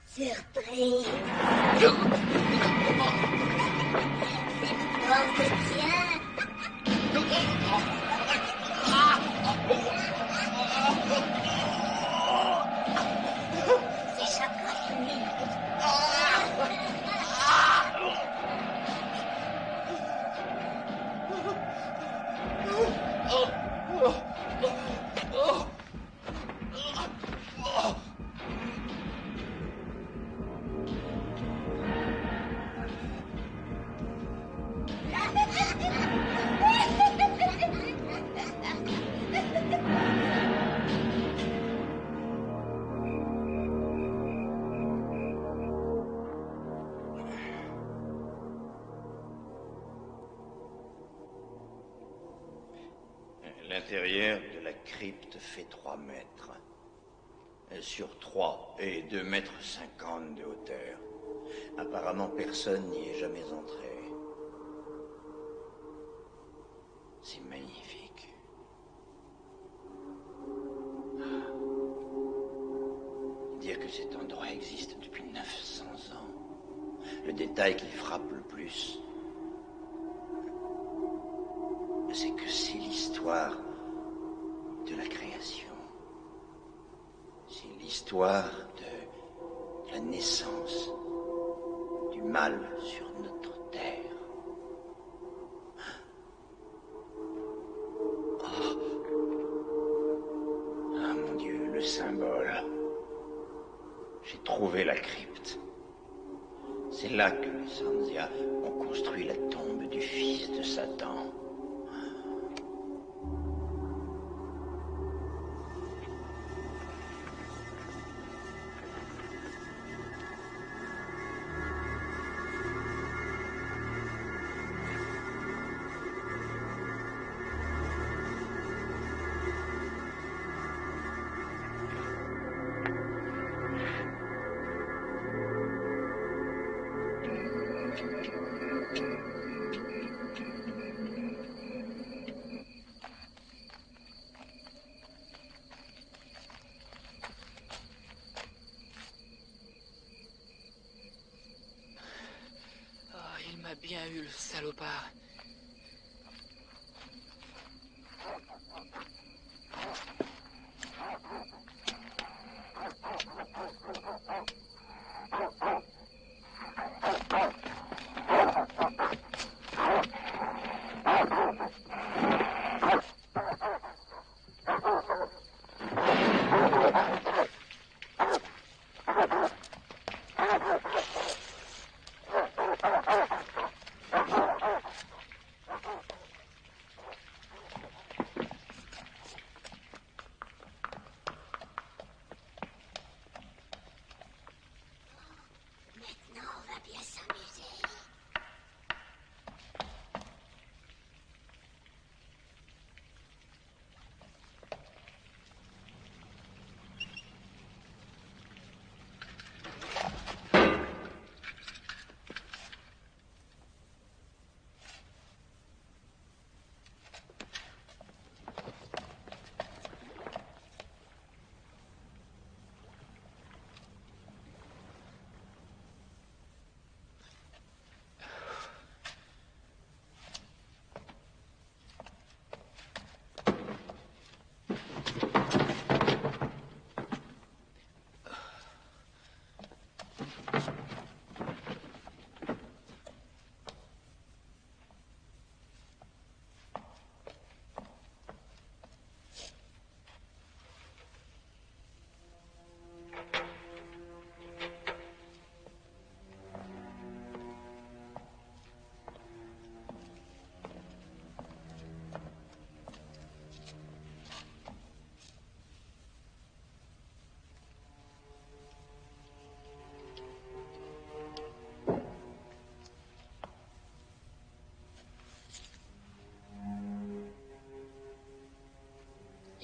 Surprise. Oh, c'est bien. C'est chocolat. L'intérieur de la crypte fait 3 mètres. Sur 3 et 2,50 mètres de hauteur. Apparemment, personne n'y est jamais entré. C'est magnifique. Dire que cet endroit existe depuis 900 ans. Le détail qui frappe le plus, c'est que c'est l'histoire de la création. C'est l'histoire de la naissance du mal sur notre terre. Ah mon Dieu, le symbole. J'ai trouvé la crypte. C'est là que les Sanzia ont construit la tombe du fils de Satan. Il m'a bien eu, le salopard.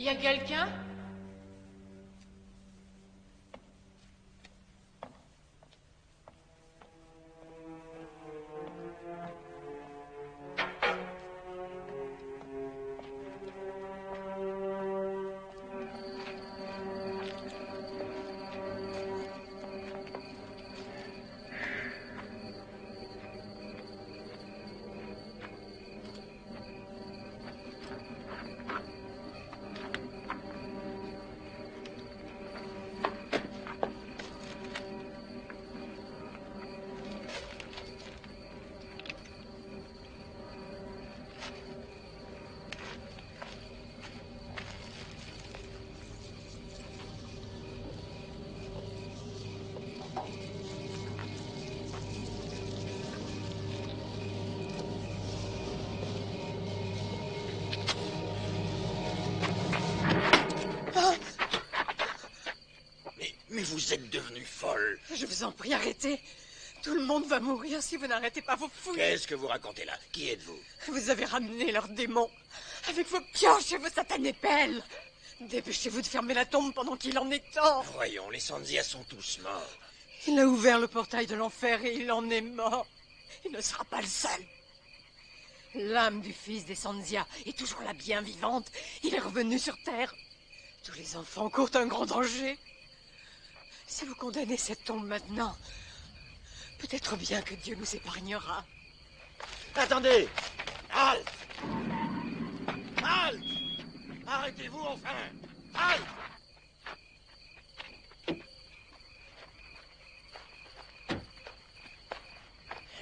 Y a quelqu'un? vous êtes devenue folle? Je vous en prie, arrêtez. Tout le monde va mourir si vous n'arrêtez pas vos fouilles. Qu'est-ce que vous racontez là? Qui êtes-vous? Vous avez ramené leurs démons. Avec vos pioches et vos satanées pelles. Dépêchez-vous de fermer la tombe pendant qu'il en est temps. Voyons, les Sanzia sont tous morts. Il a ouvert le portail de l'enfer et il en est mort. Il ne sera pas le seul. L'âme du fils des Sanzia est toujours la bien vivante. Il est revenu sur Terre. Tous les enfants courent un grand danger. Si vous condamnez cette tombe maintenant, peut-être bien que Dieu nous épargnera. Attendez! Halte! Halte! Arrêtez-vous enfin! Halte!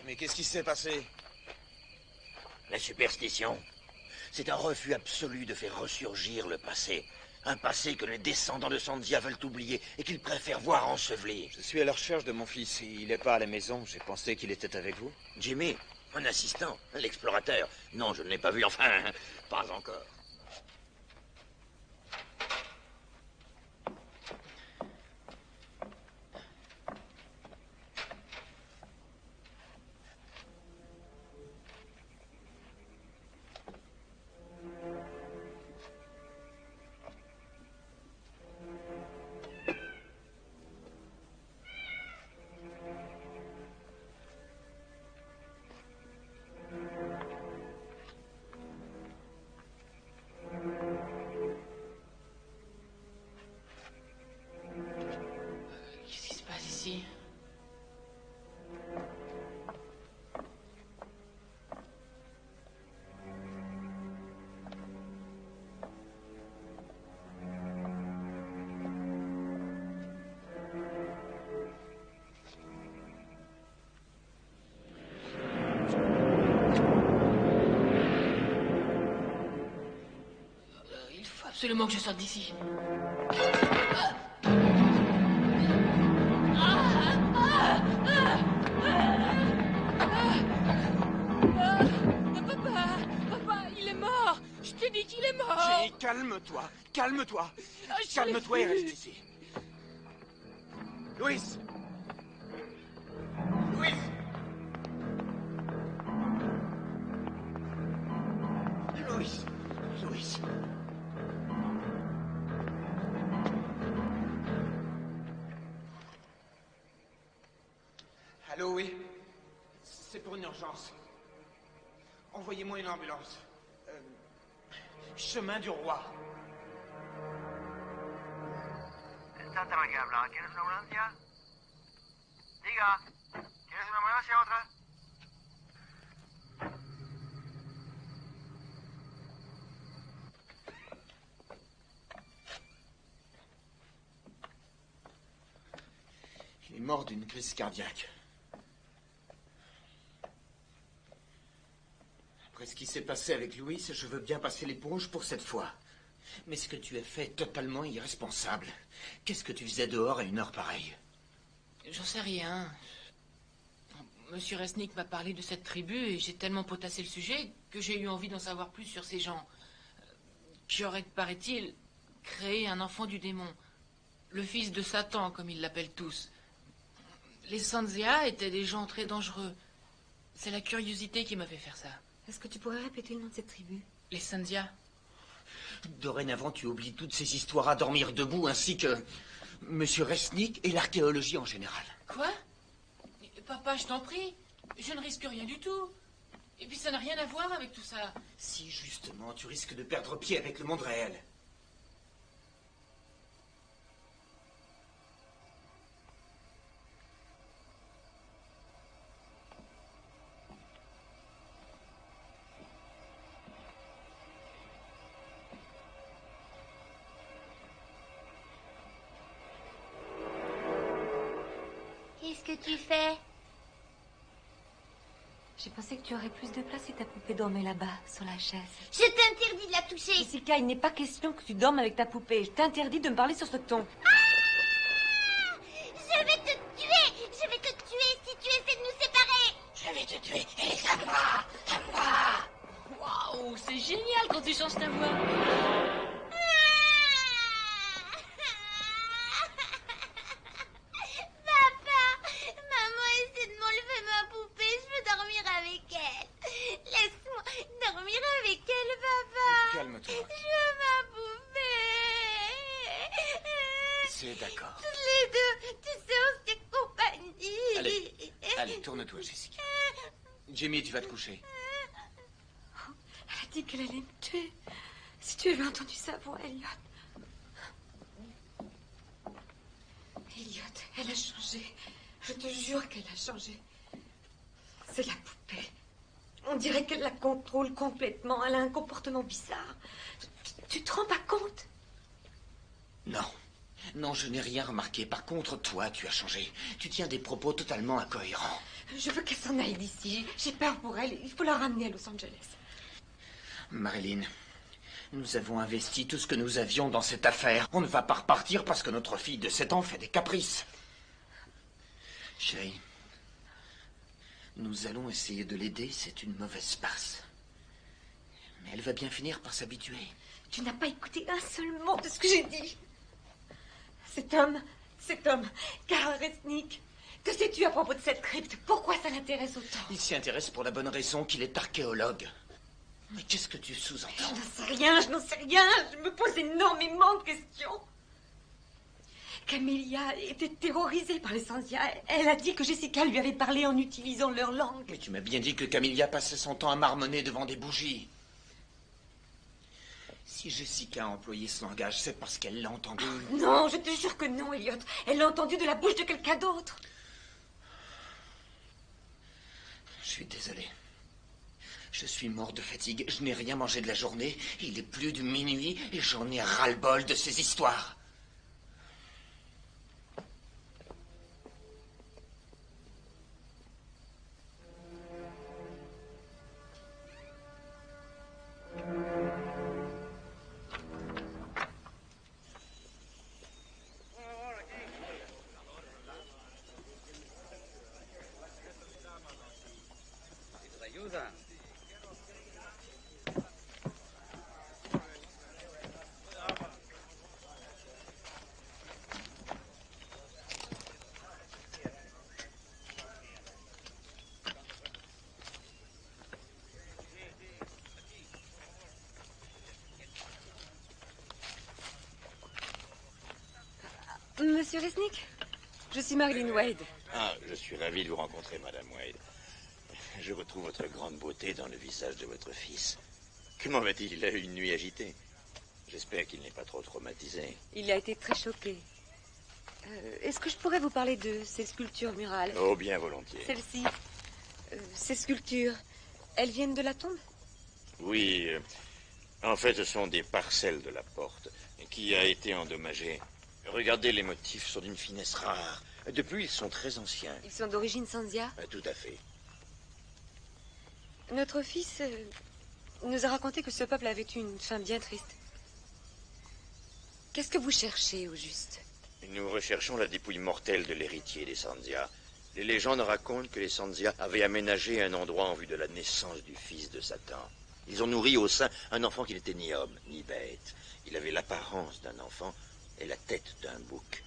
Mais qu'est-ce qui s'est passé? La superstition. C'est un refus absolu de faire ressurgir le passé. Un passé que les descendants de Sanzia veulent oublier et qu'ils préfèrent voir enseveli. Je suis à la recherche de mon fils. Il n'est pas à la maison. J'ai pensé qu'il était avec vous. Jimmy, un assistant, l'explorateur. Non, je ne l'ai pas vu, enfin, pas encore. Absolument que je sorte d'ici. Papa, il est mort. Je te dis qu'il est mort. Jenny, calme-toi, calme-toi. Calme-toi et reste ici. Louis! Louis! Louis! Louis! Allô, oui? C'est pour une urgence. Envoyez-moi une ambulance. Chemin du Roi. State la que hablar. ¿Quieres una ambulancia? Diga. ¿Quieres una ambulancia o otra? Il est mort d'une crise cardiaque. Après ce qui s'est passé avec Louis, je veux bien passer l'éponge pour cette fois. Mais ce que tu as fait est totalement irresponsable. Qu'est-ce que tu faisais dehors à une heure pareille? J'en sais rien. Monsieur Resnick m'a parlé de cette tribu et j'ai tellement potassé le sujet que j'ai eu envie d'en savoir plus sur ces gens qui auraient, paraît-il, créé un enfant du démon. Le fils de Satan, comme ils l'appellent tous. Les Sanzia étaient des gens très dangereux. C'est la curiosité qui m'a fait faire ça. Est-ce que tu pourrais répéter le nom de cette tribu? Les Sanzia. Dorénavant, tu oublies toutes ces histoires à dormir debout, ainsi que Monsieur Resnick et l'archéologie en général. Quoi? Papa, je t'en prie. Je ne risque rien du tout. Et puis ça n'a rien à voir avec tout ça. Si, justement, tu risques de perdre pied avec le monde réel. Qu'est-ce que tu fais? J'ai pensé que tu aurais plus de place si ta poupée dormait là-bas, sur la chaise. Je t'interdis de la toucher. Jessica, il n'est pas question que tu dormes avec ta poupée. Je t'interdis de me parler sur ce ton. Ah! Je vais te tuer! Je vais te tuer si tu essaies de nous séparer! Je vais te tuer et ça va! Waouh, c'est génial quand tu changes ta voix. assez, d'accord. Toutes les deux, tu sais, on se fait compagnie. Allez, tourne-toi, Jessica. Jimmy, tu vas te coucher. Elle a dit qu'elle allait me tuer. Si tu avais entendu sa voix, Elliot. Elliot, elle a changé. Je te jure qu'elle a changé. C'est la poupée. On dirait qu'elle la contrôle complètement. Elle a un comportement bizarre. Tu te rends pas compte? Non. Non, je n'ai rien remarqué. Par contre, toi, tu as changé. Tu tiens des propos totalement incohérents. Je veux qu'elle s'en aille d'ici. J'ai peur pour elle. Il faut la ramener à Los Angeles. Marilyn, nous avons investi tout ce que nous avions dans cette affaire. On ne va pas repartir parce que notre fille de 7 ans fait des caprices. Chérie, nous allons essayer de l'aider. C'est une mauvaise passe. Mais elle va bien finir par s'habituer. Tu n'as pas écouté un seul mot de ce que j'ai dit. Cet homme, Karl Resnick. Que sais-tu à propos de cette crypte? Pourquoi ça l'intéresse autant? Il s'y intéresse pour la bonne raison qu'il est archéologue. Mais qu'est-ce que tu sous-entends? Je n'en sais rien. Je me pose énormément de questions. Camélia était terrorisée par les Sanzia. Elle a dit que Jessica lui avait parlé en utilisant leur langue. Mais tu m'as bien dit que Camélia passait son temps à marmonner devant des bougies. Si Jessica a employé ce langage, c'est parce qu'elle l'a entendu. Non, je te jure que non, Elliot. Elle l'a entendu de la bouche de quelqu'un d'autre. Je suis désolé. Je suis mort de fatigue. Je n'ai rien mangé de la journée. Il est plus de minuit et j'en ai ras-le-bol de ces histoires. Monsieur Resnick, je suis Marilyn Wade. Ah, je suis ravi de vous rencontrer, Madame Wade. Je retrouve votre grande beauté dans le visage de votre fils. Comment va-t-il? Il a eu une nuit agitée. J'espère qu'il n'est pas trop traumatisé. Il a été très choqué. Est-ce que je pourrais vous parler de ces sculptures murales? Oh, bien volontiers. Celles-ci, ces sculptures, elles viennent de la tombe? Oui, en fait, ce sont des parcelles de la porte qui a été endommagée. Regardez, les motifs sont d'une finesse rare. Depuis, ils sont très anciens. Ils sont d'origine Sanzia? Tout à fait. Notre fils nous a raconté que ce peuple avait eu une fin bien triste. Qu'est-ce que vous cherchez, au juste? Nous recherchons la dépouille mortelle de l'héritier des Sanzia. Les légendes racontent que les Sanzia avaient aménagé un endroit en vue de la naissance du fils de Satan. Ils ont nourri au sein un enfant qui n'était ni homme, ni bête. Il avait l'apparence d'un enfant et la tête d'un bouc.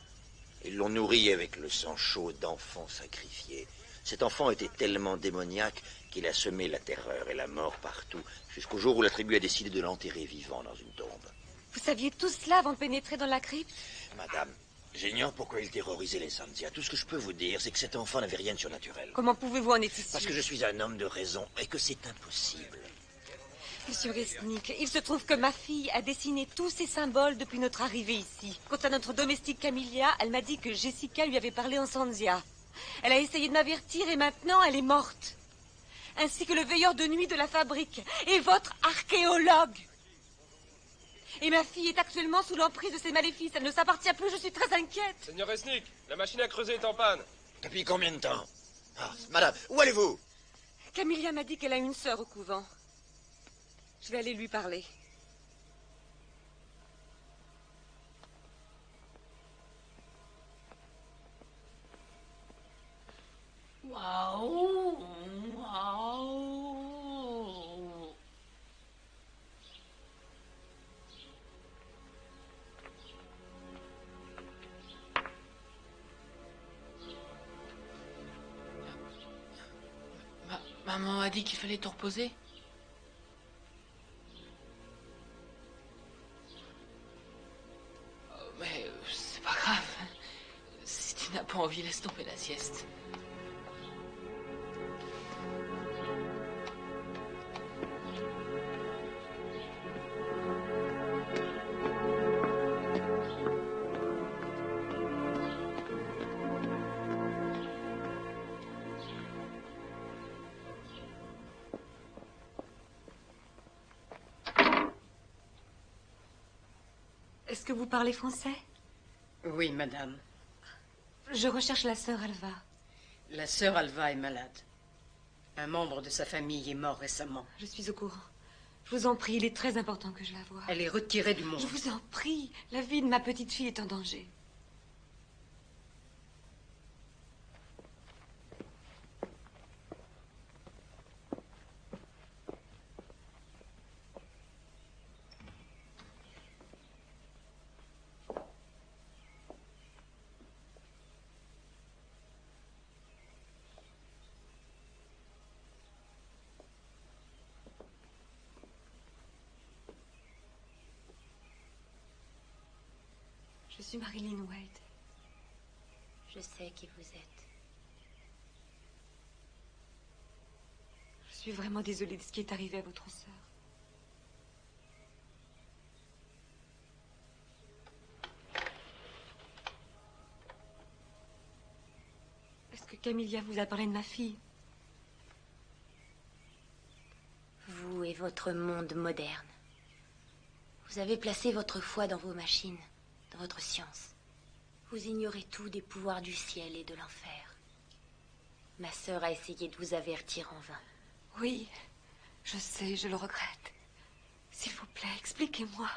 Ils l'ont nourri avec le sang chaud d'enfants sacrifiés. Cet enfant était tellement démoniaque qu'il a semé la terreur et la mort partout, jusqu'au jour où la tribu a décidé de l'enterrer vivant dans une tombe. Vous saviez tout cela avant de pénétrer dans la crypte? Madame, j'ignore pourquoi il terrorisait les Sanzia. Tout ce que je peux vous dire, c'est que cet enfant n'avait rien de surnaturel. Comment pouvez-vous en être sûr? Parce que je suis un homme de raison et que c'est impossible. Monsieur Resnick, il se trouve que ma fille a dessiné tous ces symboles depuis notre arrivée ici. Quant à notre domestique Camélia, elle m'a dit que Jessica lui avait parlé en Sanzia. Elle a essayé de m'avertir et maintenant elle est morte. Ainsi que le veilleur de nuit de la fabrique et votre archéologue. Et ma fille est actuellement sous l'emprise de ces maléfices. Elle ne s'appartient plus, je suis très inquiète. Seigneur Resnick, la machine à creuser est en panne. Depuis combien de temps? Ah, madame, où allez-vous? Camélia m'a dit qu'elle a une sœur au couvent. Je vais aller lui parler. Waouh, waouh. Maman a dit qu'il fallait te reposer. Mais c'est pas grave. pas envie, laisse tomber la sieste. Est-ce que vous parlez français? Oui, madame. Je recherche la sœur Alva. La sœur Alva est malade. Un membre de sa famille est mort récemment. Je suis au courant. Je vous en prie, il est très important que je la voie. Elle est retirée du monde. Je vous en prie, la vie de ma petite fille est en danger. Je suis Marilyn Wade. Je sais qui vous êtes. Je suis vraiment désolée de ce qui est arrivé à votre sœur. Est-ce que Camilla vous a parlé de ma fille? Vous et votre monde moderne. Vous avez placé votre foi dans vos machines, dans votre science. Vous ignorez tout des pouvoirs du ciel et de l'enfer. Ma sœur a essayé de vous avertir en vain. Oui, je sais, je le regrette. S'il vous plaît, expliquez-moi.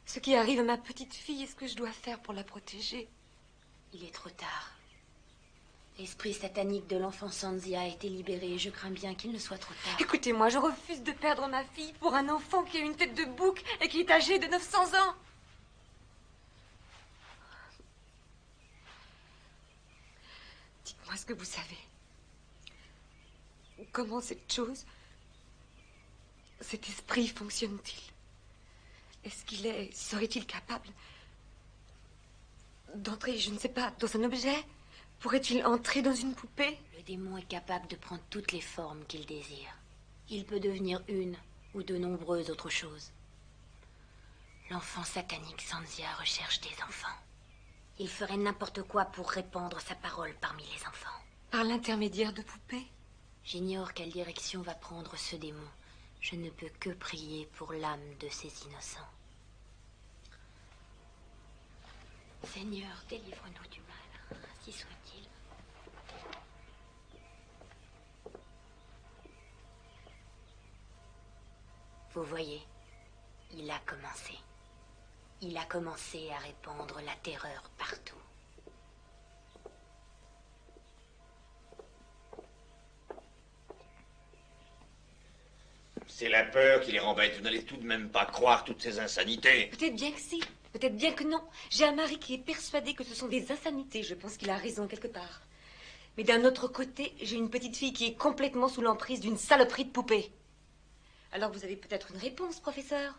Ce qui arrive à ma petite fille, est-ce que je dois faire pour la protéger? Il est trop tard. L'esprit satanique de l'enfant Sanzia a été libéré et je crains bien qu'il ne soit trop tard. Écoutez-moi, je refuse de perdre ma fille pour un enfant qui a une tête de bouc et qui est âgé de 900 ans. Dites-moi ce que vous savez. Comment cette chose, cet esprit fonctionne-t-il? Serait-il capable d'entrer, je ne sais pas, dans un objet? Pourrait-il entrer dans une poupée? Le démon est capable de prendre toutes les formes qu'il désire. Il peut devenir une ou de nombreuses autres choses. L'enfant satanique Sanzia recherche des enfants. Il ferait n'importe quoi pour répandre sa parole parmi les enfants. Par l'intermédiaire de poupées? J'ignore quelle direction va prendre ce démon. Je ne peux que prier pour l'âme de ces innocents. Seigneur, délivre-nous du mal, ainsi soit-il. Vous voyez, il a commencé. Il a commencé à répandre la terreur partout. C'est la peur qui les rembête. Vous n'allez tout de même pas croire toutes ces insanités. Peut-être bien que si, peut-être bien que non. J'ai un mari qui est persuadé que ce sont des insanités. Je pense qu'il a raison quelque part. Mais d'un autre côté, j'ai une petite fille qui est complètement sous l'emprise d'une saloperie de poupée. Alors vous avez peut-être une réponse, professeur?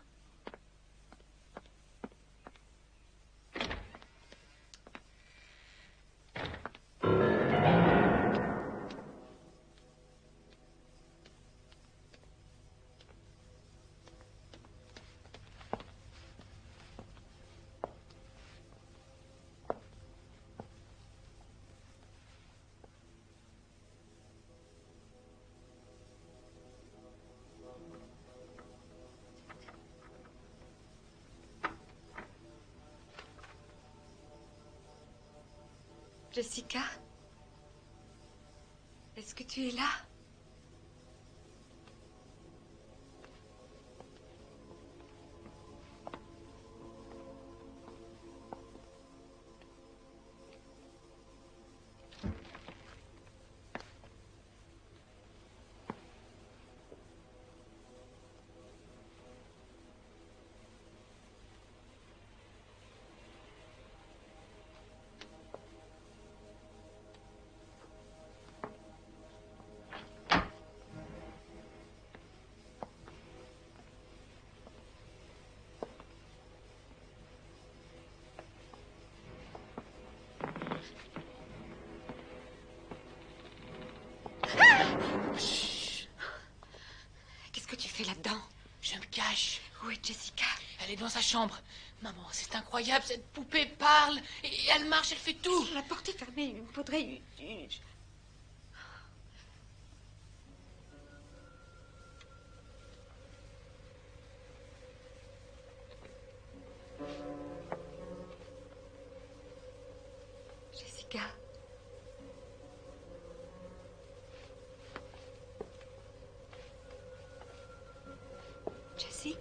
Jessica? Est-ce que tu es là? dans sa chambre. Maman, c'est incroyable, cette poupée parle, et elle marche, elle fait tout. La porte est fermée, il me faudrait une... Jessica. Jessie.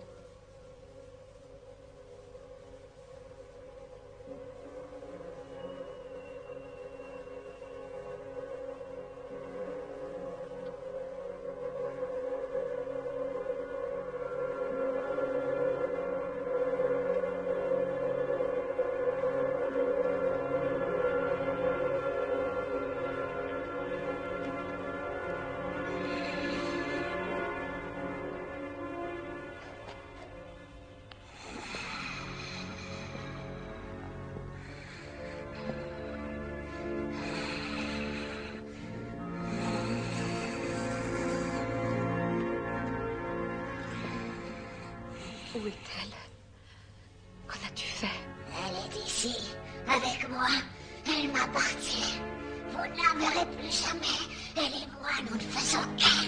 Où est-elle? Qu'en as-tu fait? Elle est ici, avec moi. Elle m'appartient. Vous ne la verrez plus jamais. Elle et moi, nous ne faisons qu'un.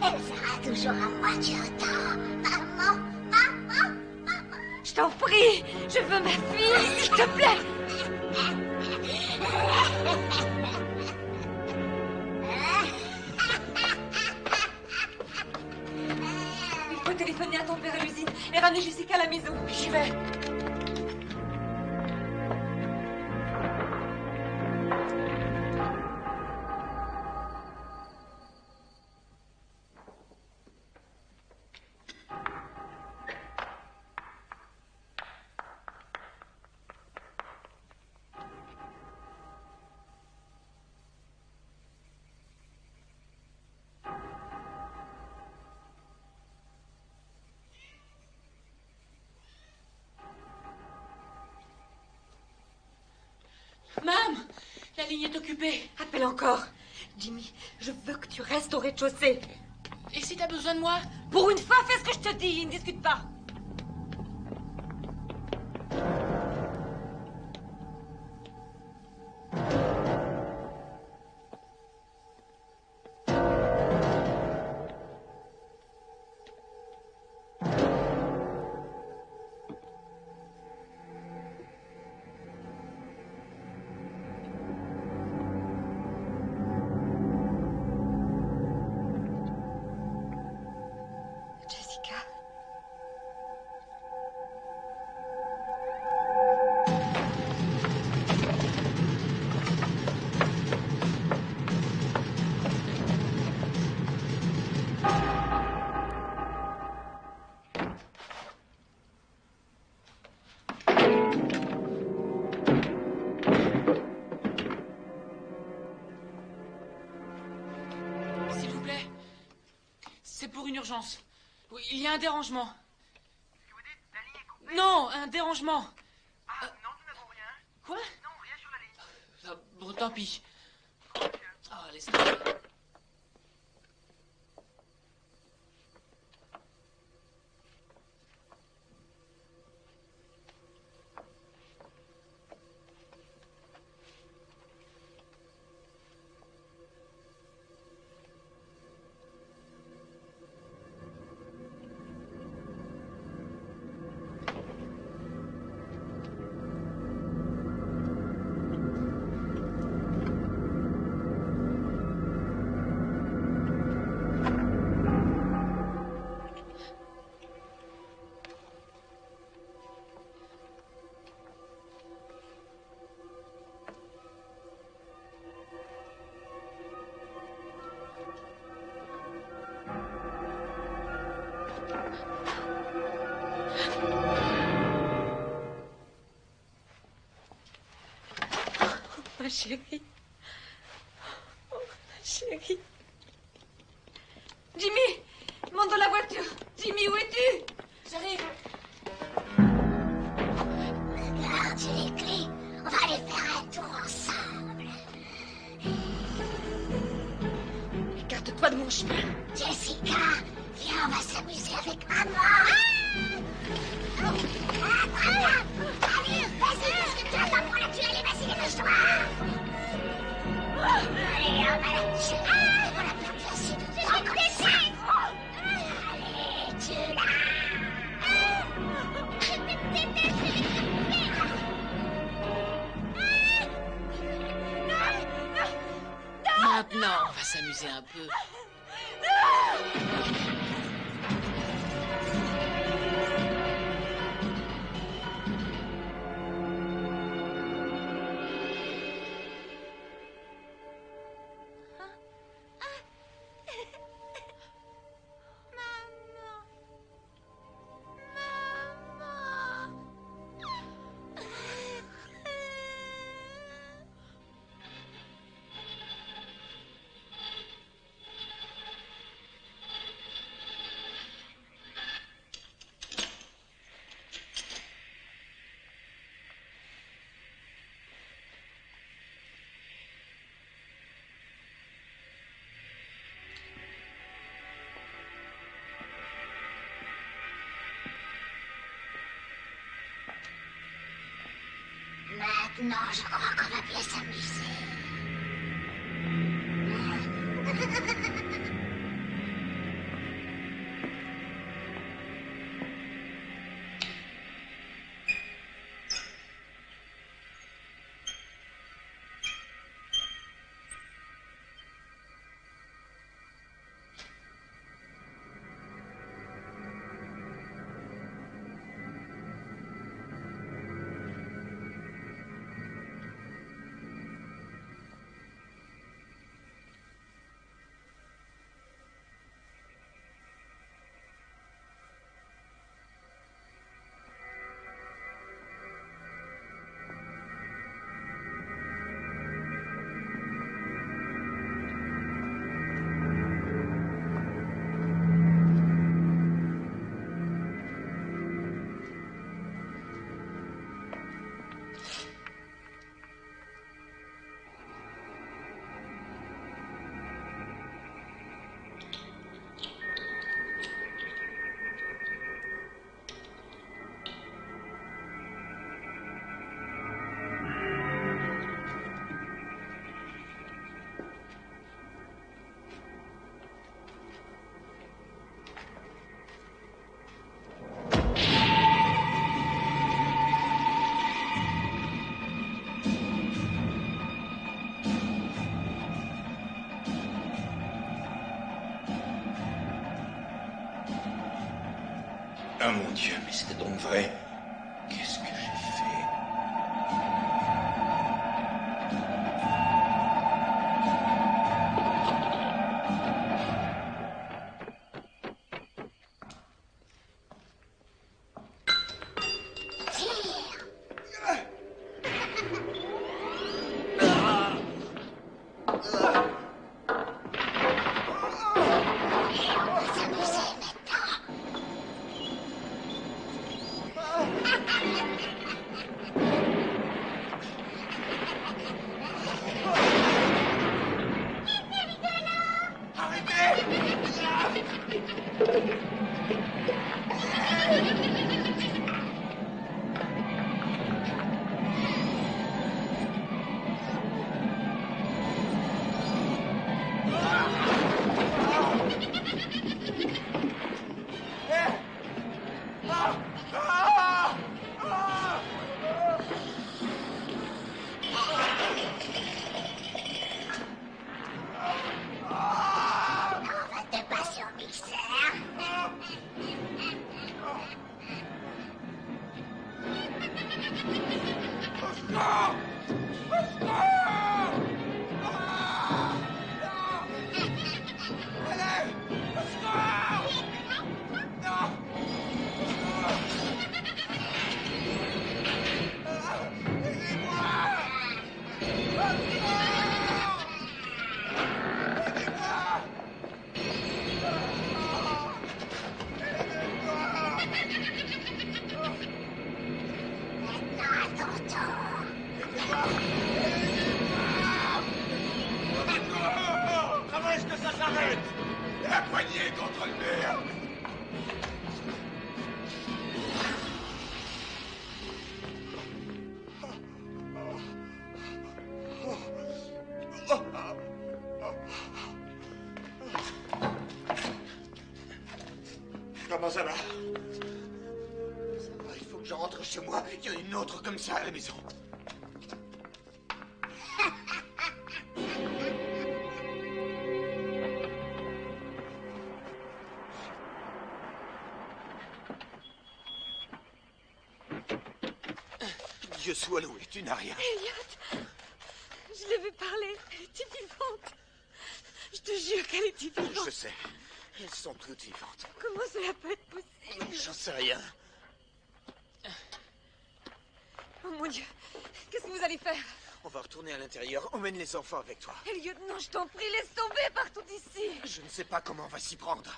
Elle sera toujours à moi du autant. Maman, maman, maman. Je t'en prie, je veux ma fille, s'il te plaît. Il faut téléphoner à ton père à l'usine et ramener Jessica à la maison. J'y vais. Mam, la ligne est occupée. Appelle encore. Jimmy, je veux que tu restes au rez-de-chaussée. Et si t'as besoin de moi? Pour une fois, fais ce que je te dis, ne discute pas. Jessica. S'il vous plaît. C'est pour une urgence. Oui, il y a un dérangement. Qu'est-ce que vous dites? La ligne est coupée? Non, un dérangement. Ah, non, nous n'avons rien. Quoi? Non, rien sur la ligne. Ah, bon, tant pis. Ah, laisse tomber. Ma chérie. Oh, ma chérie. Jimmy, monte dans la voiture. Jimmy, où es-tu? J'arrive. Regarde, j'ai les clés. On va aller faire un tour ensemble. Écarte-toi de mon chemin. Jessica, viens, on va s'amuser avec maman. Non, on va s'amuser un peu. Maintenant, je crois qu'on va bien s'amuser. Ah mon Dieu, mais c'était donc vrai. Qu'est-ce que j'ai fait? Comment est-ce que ça s'arrête? La poignée contre le mur! Comment ça va? Ça va, il faut que je rentre chez moi. Il y en a une autre comme ça à la maison. Dieu soit loué, tu n'as rien. Elliot, je l'ai vu parler. Elle était vivante. Je te jure qu'elle était vivante. Je sais. Elles sont toutes vivantes. Comment cela peut être possible? J'en sais rien. Oh mon Dieu, qu'est-ce que vous allez faire? On va retourner à l'intérieur. Emmène les enfants avec toi. Elliot, non, je t'en prie, laisse tomber partout d'ici. Je ne sais pas comment on va s'y prendre.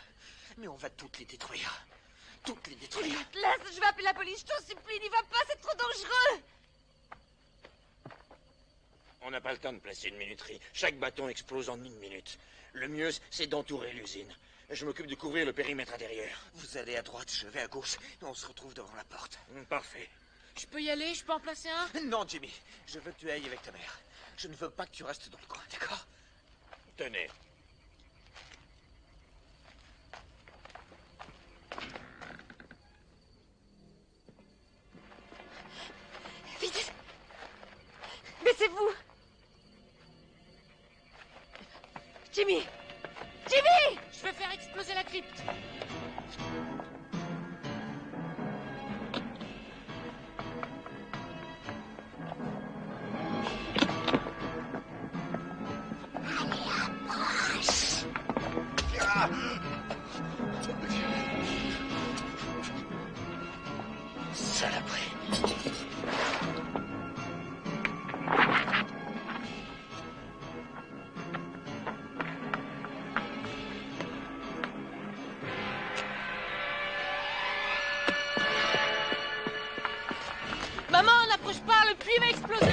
Mais on va toutes les détruire. Toutes les détruire. Elliot, laisse, je vais appeler la police, je t'en supplie, n'y va pas, c'est trop dangereux. On n'a pas le temps de placer une minuterie. Chaque bâton explose en 1 minute. Le mieux, c'est d'entourer l'usine. Je m'occupe de couvrir le périmètre intérieur. Vous allez à droite, je vais à gauche. Et on se retrouve devant la porte. Parfait. Je peux y aller? Je peux en placer un? Non, Jimmy. Je veux que tu ailles avec ta mère. Je ne veux pas que tu restes dans le coin, d'accord? Tenez. Vite. Baissez-vous. Jimmy. Jimmy! Je vais faire exploser la crypte. Saloperie. Maman, n'approche pas, le puits va exploser.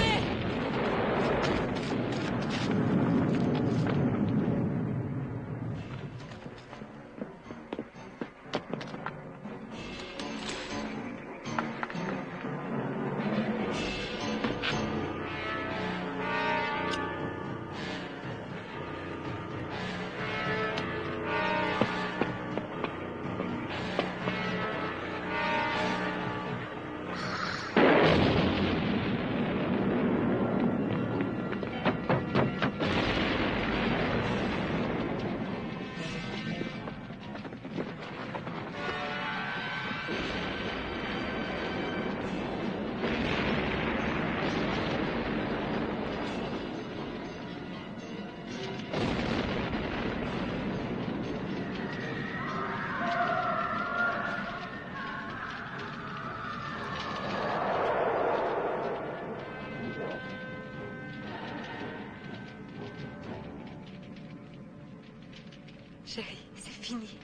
Chérie, c'est fini.